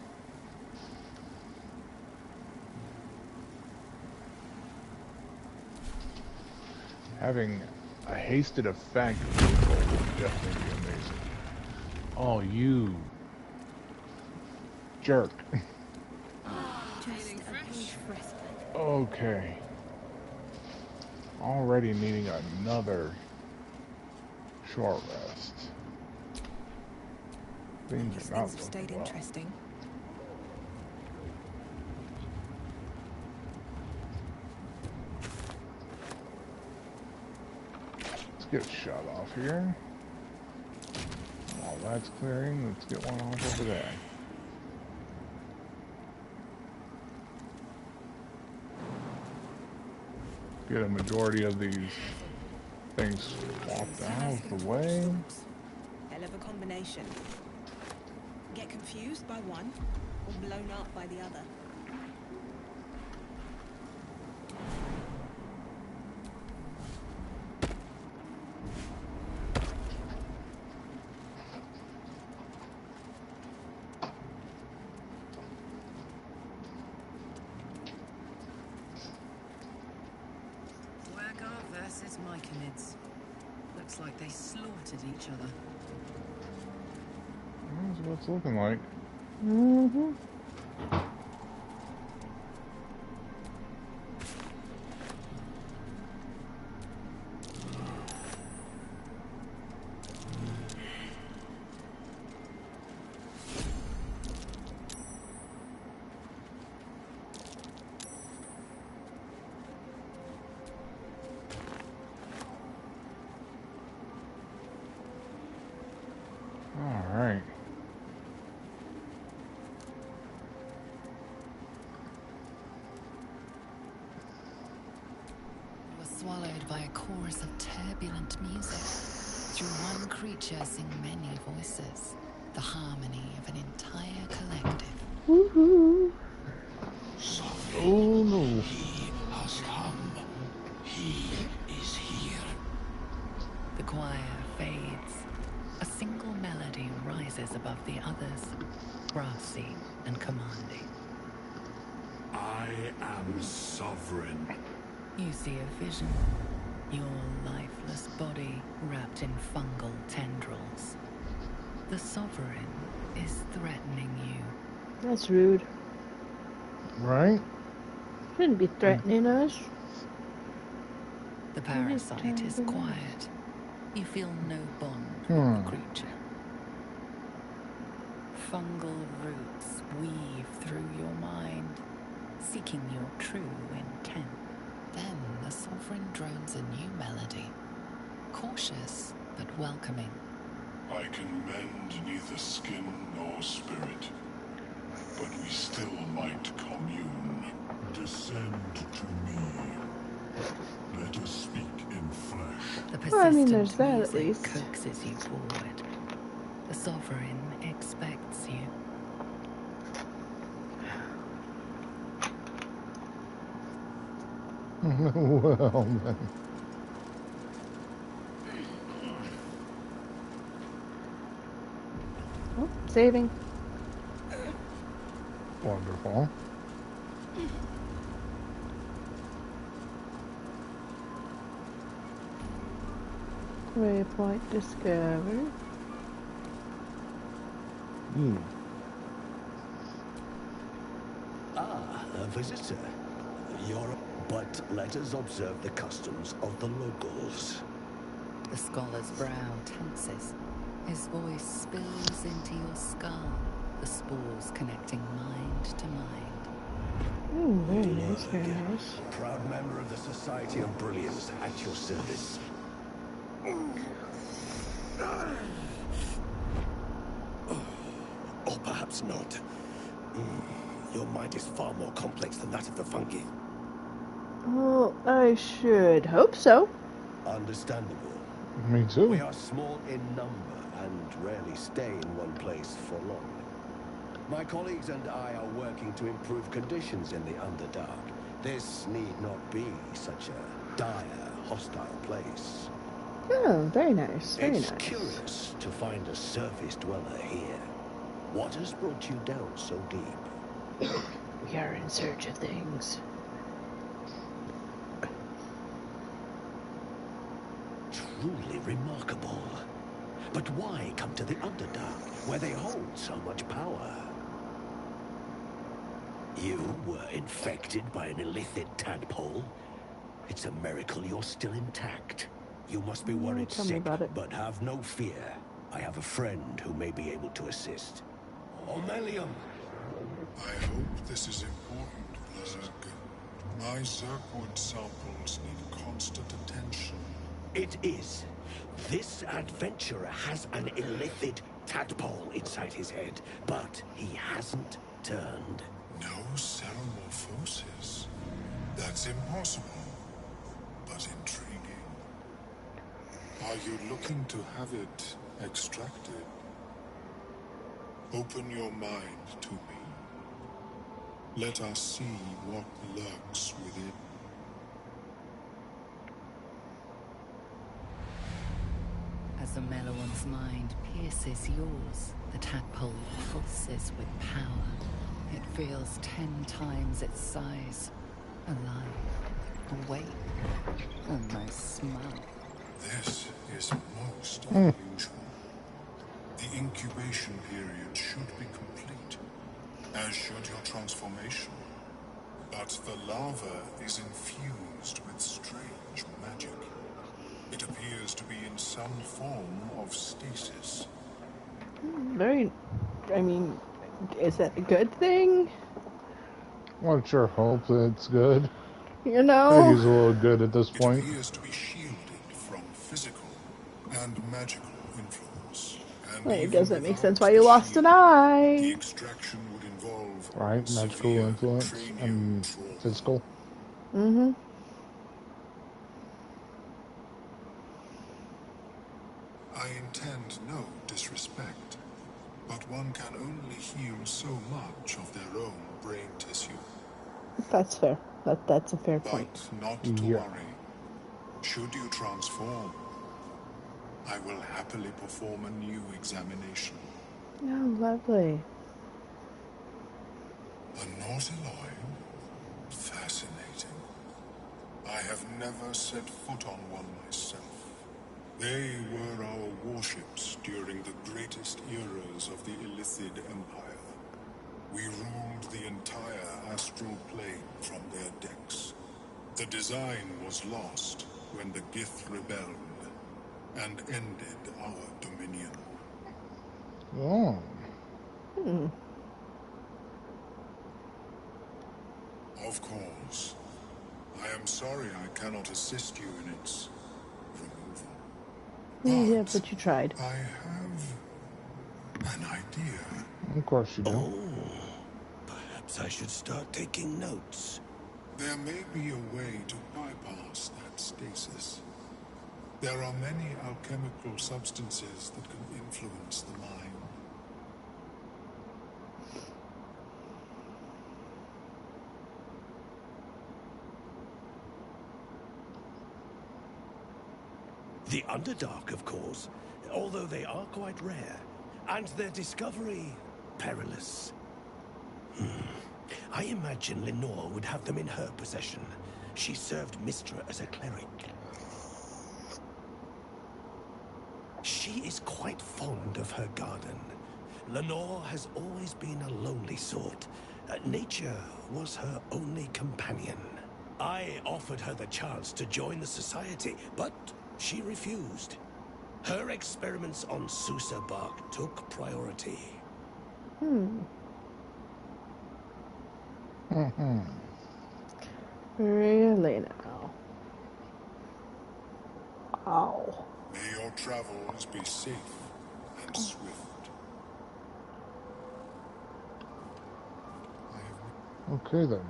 Having a hasted effect would definitely be amazing. Oh, you jerk. Just a brief respite. Okay. Already needing another short rest. Things These are not things have stayed looking well. interesting. Let's get a shot off here. While that's clearing, let's get one off over there. Get a majority of these things swapped out of the way. Hell of a combination. Get confused by one, or blown up by the other. Dwagar versus Myconids. Looks like they slaughtered each other. That's what it's looking like. Mm-hmm. Alright. Was swallowed by a chorus of turbulent music. Through one creature sing many voices. The harmony of an entire collective. Woohoo! Oh no. He has come. He is here. The choir fades. A single melody rises above the others, brassy and commanding. I am sovereign. You see a vision. Your lifeless body wrapped in fungal tendrils. The sovereign is threatening you. That's rude. Right? Shouldn't be threatening us. The parasite is quiet. You feel no bond with the creature. Fungal roots weave through your mind, seeking your true intent. Then the sovereign drones a new melody, cautious but welcoming. I can mend neither skin nor spirit, but we still might commune. Descend to me. Let us speak in flesh. The Well, I mean, persistent there's that at music least. coaxes you forward. The sovereign expects you. Well, then. Oh, saving. Wonderful. Waypoint discovered. Ah, a visitor. But let us observe the customs of the locals. The scholar's brow tenses. His voice spills into your skull, the spores connecting mind to mind. Oh, very nice, very nice. Proud member of the Society of Brilliance at your service. Or perhaps not. Your mind is far more complex than that of the fungi. Well, I should hope so. Understandable. Me too. We are small in number and rarely stay in one place for long. My colleagues and I are working to improve conditions in the Underdark. This need not be such a dire, hostile place. Oh, very nice, very It's nice. curious to find a surface dweller here. What has brought you down so deep? We are in search of things. Truly remarkable. But why come to the Underdark, where they hold so much power? You were infected by an illithid tadpole? It's a miracle you're still intact. You must be worried tell me sick, about it. but have no fear. I have a friend who may be able to assist. Omelium! I hope this is important, Zerg. My Zergwood samples need constant attention. It is. This adventurer has an illithid tadpole inside his head, but he hasn't turned. No cell morphosis. That's impossible, but intriguing. Are you looking to have it extracted? Open your mind to me. Let us see what lurks within. As the Meloan's mind pierces yours, the tadpole pulses with power. It feels 10 times its size. Alive, awake, almost smug. This is most unusual. The incubation period should be complete, as should your transformation. But the larva is infused with strange magic. It appears to be in some form of stasis. Very, I mean, is that a good thing? One sure hope that it's good. You know? Could use a little good at this point. It appears to be shielded from physical and magical influence. And Well, it even doesn't make without sense why the you lost shield, an eye. the extraction would involve Right, magical severe influence cranial and trauma. physical. Mm-hmm. I intend no disrespect, but one can only heal so much of their own brain tissue. That's fair. That's a fair point. But not to worry. Should you transform, I will happily perform a new examination. Oh, lovely. A Nautiloid? Fascinating. I have never set foot on one myself. They were our warships during the greatest eras of the Illithid Empire. We ruled the entire astral plane from their decks. The design was lost when the Gith rebelled and ended our dominion. Oh. Of course. I am sorry I cannot assist you in its removal. Yeah, but you tried. I have An idea. Of course you do. Oh, perhaps I should start taking notes. There may be a way to bypass that stasis. There are many alchemical substances that can influence the mind. The Underdark, of course, although they are quite rare, and their discovery perilous. I imagine Lenore would have them in her possession. She served Mistra as a cleric. She is quite fond of her garden. Lenore has always been a lonely sort. Nature was her only companion. I offered her the chance to join the society, but she refused. Her experiments on Susa bark took priority. Really now? Ow. May your travels be safe and swift. Okay then.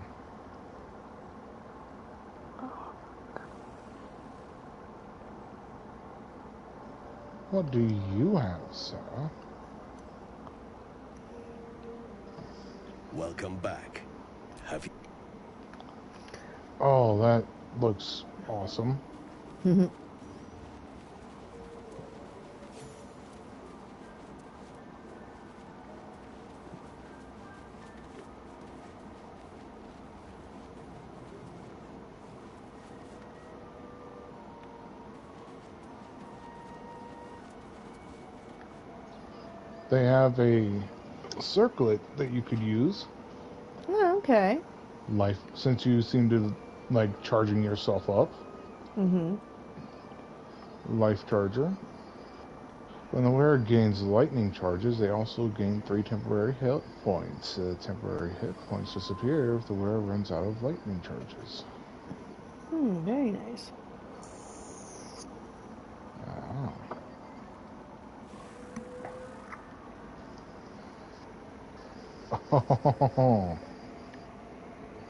What do you have, Sarah? Welcome back. Have you... Oh, that looks awesome. They have a circlet that you could use. Oh, okay. Life, since you seem to like charging yourself up. Life charger. When the wearer gains lightning charges, they also gain 3 temporary hit points. Temporary hit points disappear if the wearer runs out of lightning charges. Very nice. Ah. Oh.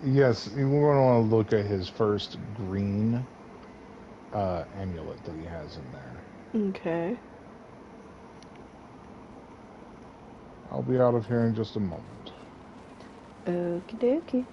Yes, we're going to want to look at his first green amulet that he has in there. Okay. I'll be out of here in just a moment. Okie dokie.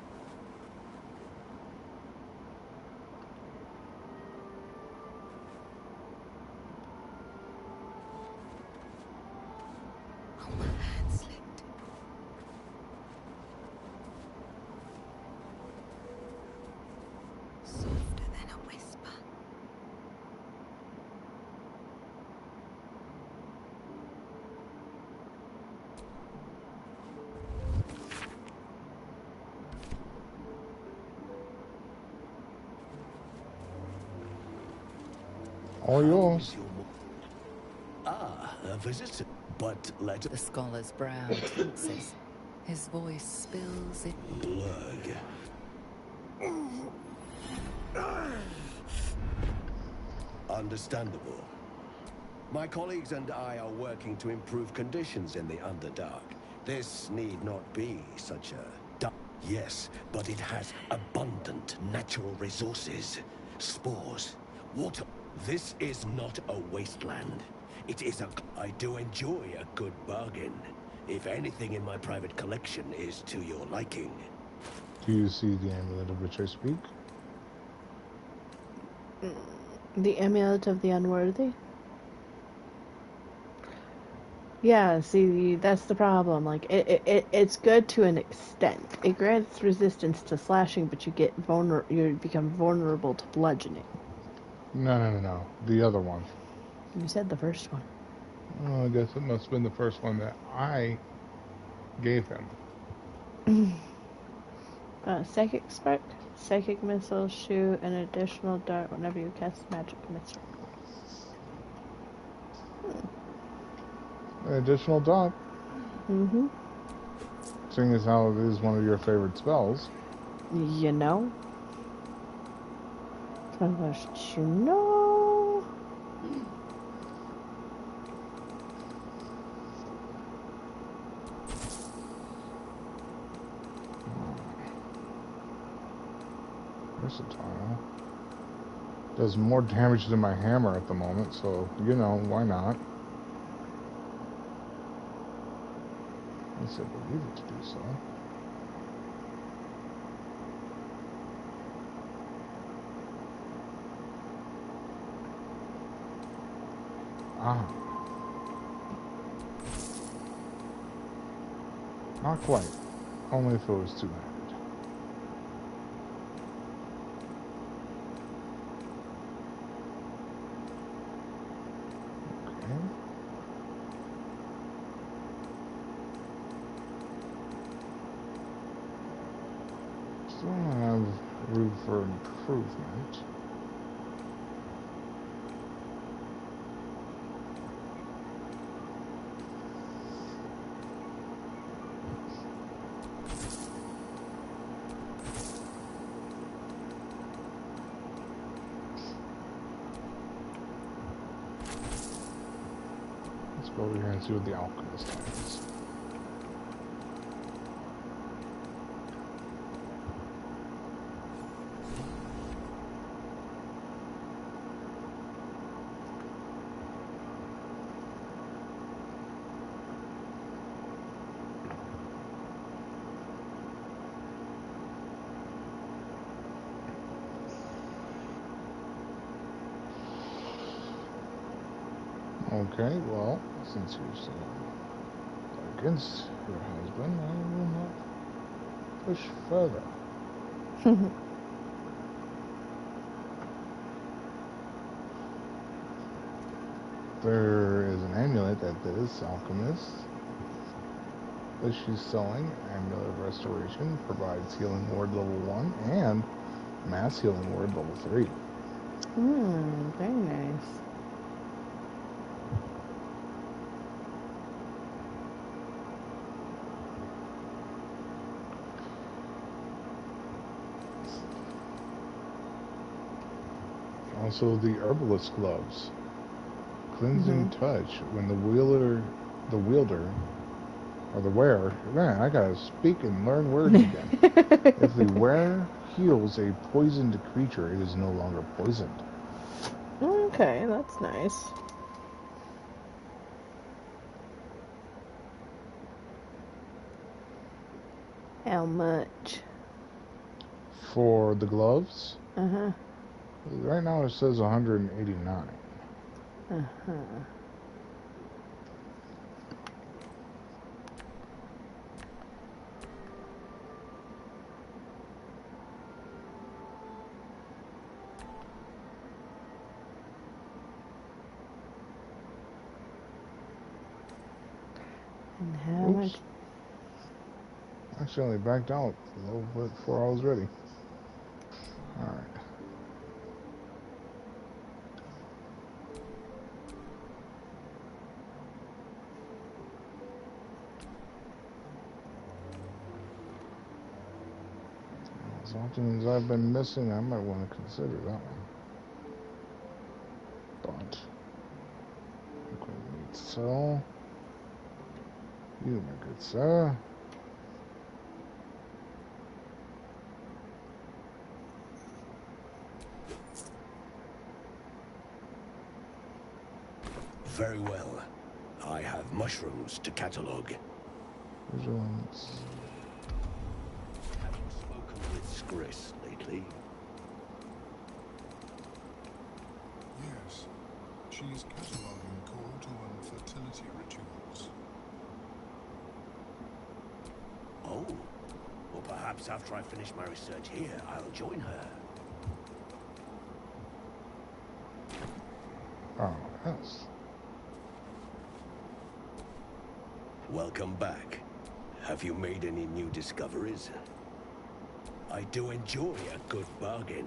All yours. Ah, a visitor. But let The scholar's brow tenses. His voice spills it. Blurg. Understandable. My colleagues and I are working to improve conditions in the Underdark. This need not be such a... Yes, but it has abundant natural resources. Spores, water. This is not a wasteland. It is a... I do enjoy a good bargain. If anything in my private collection is to your liking. Do you see the amulet of which I speak? The amulet of the unworthy? Yeah, see, that's the problem. Like, it's good to an extent. It grants resistance to slashing, but you become vulnerable to bludgeoning. No. The other one. You said the first one. Oh, I guess it must have been the first one that I gave him. Psychic Spark, Psychic Missile, shoot an additional dart whenever you cast Magic Missile. An additional dot. Seeing as how it is one of your favorite spells. You know? Unless you know. Versatile. Does more damage than my hammer at the moment, so, you know, why not? At least I believe it to do so. Ah. Not quite. Only if it was too bad. Okay. Still have room for improvement. Let's go over here and see what the alchemist has. Okay, well, since you're so against your husband, I will not push further. There is an amulet that this alchemist that she's selling. Amulet of Restoration provides healing ward level 1 and mass healing ward level 3. Very nice. Also, the herbalist gloves. Cleansing touch when the wielder, or the wearer, man, I gotta speak and learn words again. If the wearer heals a poisoned creature, it is no longer poisoned. Okay, that's nice. How much? For the gloves? Uh-huh. Right now it says 189. Uh-huh. And how much? Accidentally backed out a little bit before I was ready. Alright. As often as I've been missing, I might want to consider that one. But I'm going to need to sell you, my good sir. Very well. I have mushrooms to catalogue. Vigilance. Have you spoken with Skris lately? Yes. She's cataloguing coital and fertility rituals. Oh. Well, perhaps after I finish my research here, I'll join her. Oh, yes. Welcome back. Have you made any new discoveries? I do enjoy a good bargain,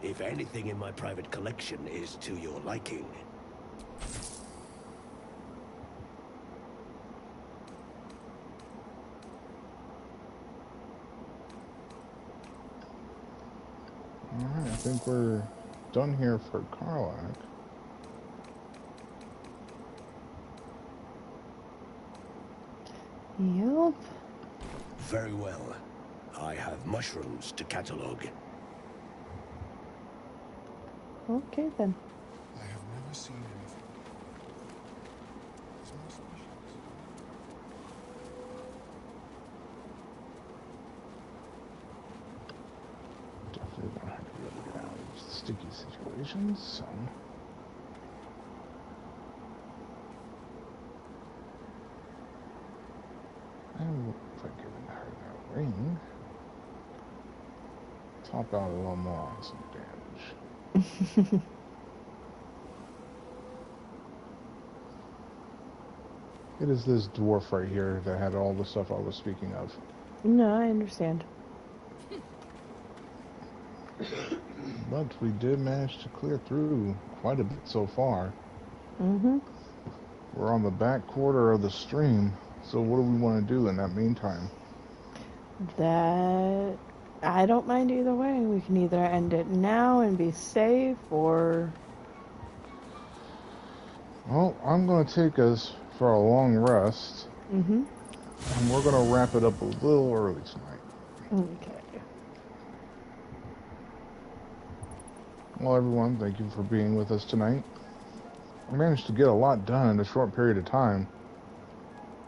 if anything in my private collection is to your liking. Alright, I think we're done here for Karlach. Yep. Very well. I have mushrooms to catalogue. Okay then. I have never seen anything as my species. Definitely don't have to be able to get out of these sticky situations, so. And if I give her that ring, top out a little more on some damage. It is this dwarf right here that had all the stuff I was speaking of. No, I understand. But we did manage to clear through quite a bit so far. Mm-hmm. We're on the back quarter of the stream, so what do we want to do in that meantime? That... I don't mind either way. We can either end it now and be safe, or... Well, I'm going to take us for a long rest. Mm-hmm. And we're going to wrap it up a little early tonight. Okay. Well, everyone, thank you for being with us tonight. We managed to get a lot done in a short period of time.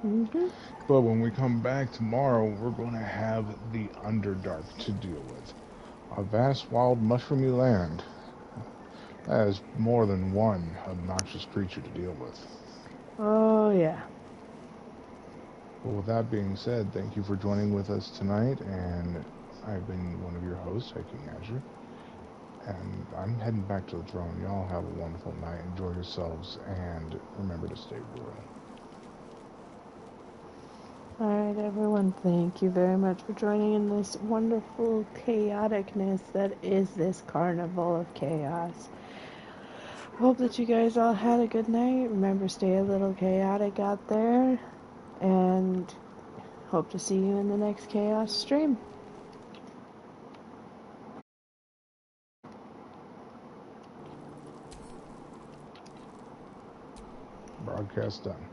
Mm-hmm. But when we come back tomorrow, we're going to have the Underdark to deal with. A vast, wild, mushroomy land that has more than one obnoxious creature to deal with. Oh, yeah. Well, with that being said, thank you for joining with us tonight, and I've been one of your hosts, Hiking Azure. And I'm heading back to the throne. Y'all have a wonderful night. Enjoy yourselves, and remember to stay royal. Alright, everyone, thank you very much for joining in this wonderful chaoticness that is this Carnival of Chaos. Hope that you guys all had a good night. Remember, stay a little chaotic out there, and hope to see you in the next Chaos stream. Broadcast done.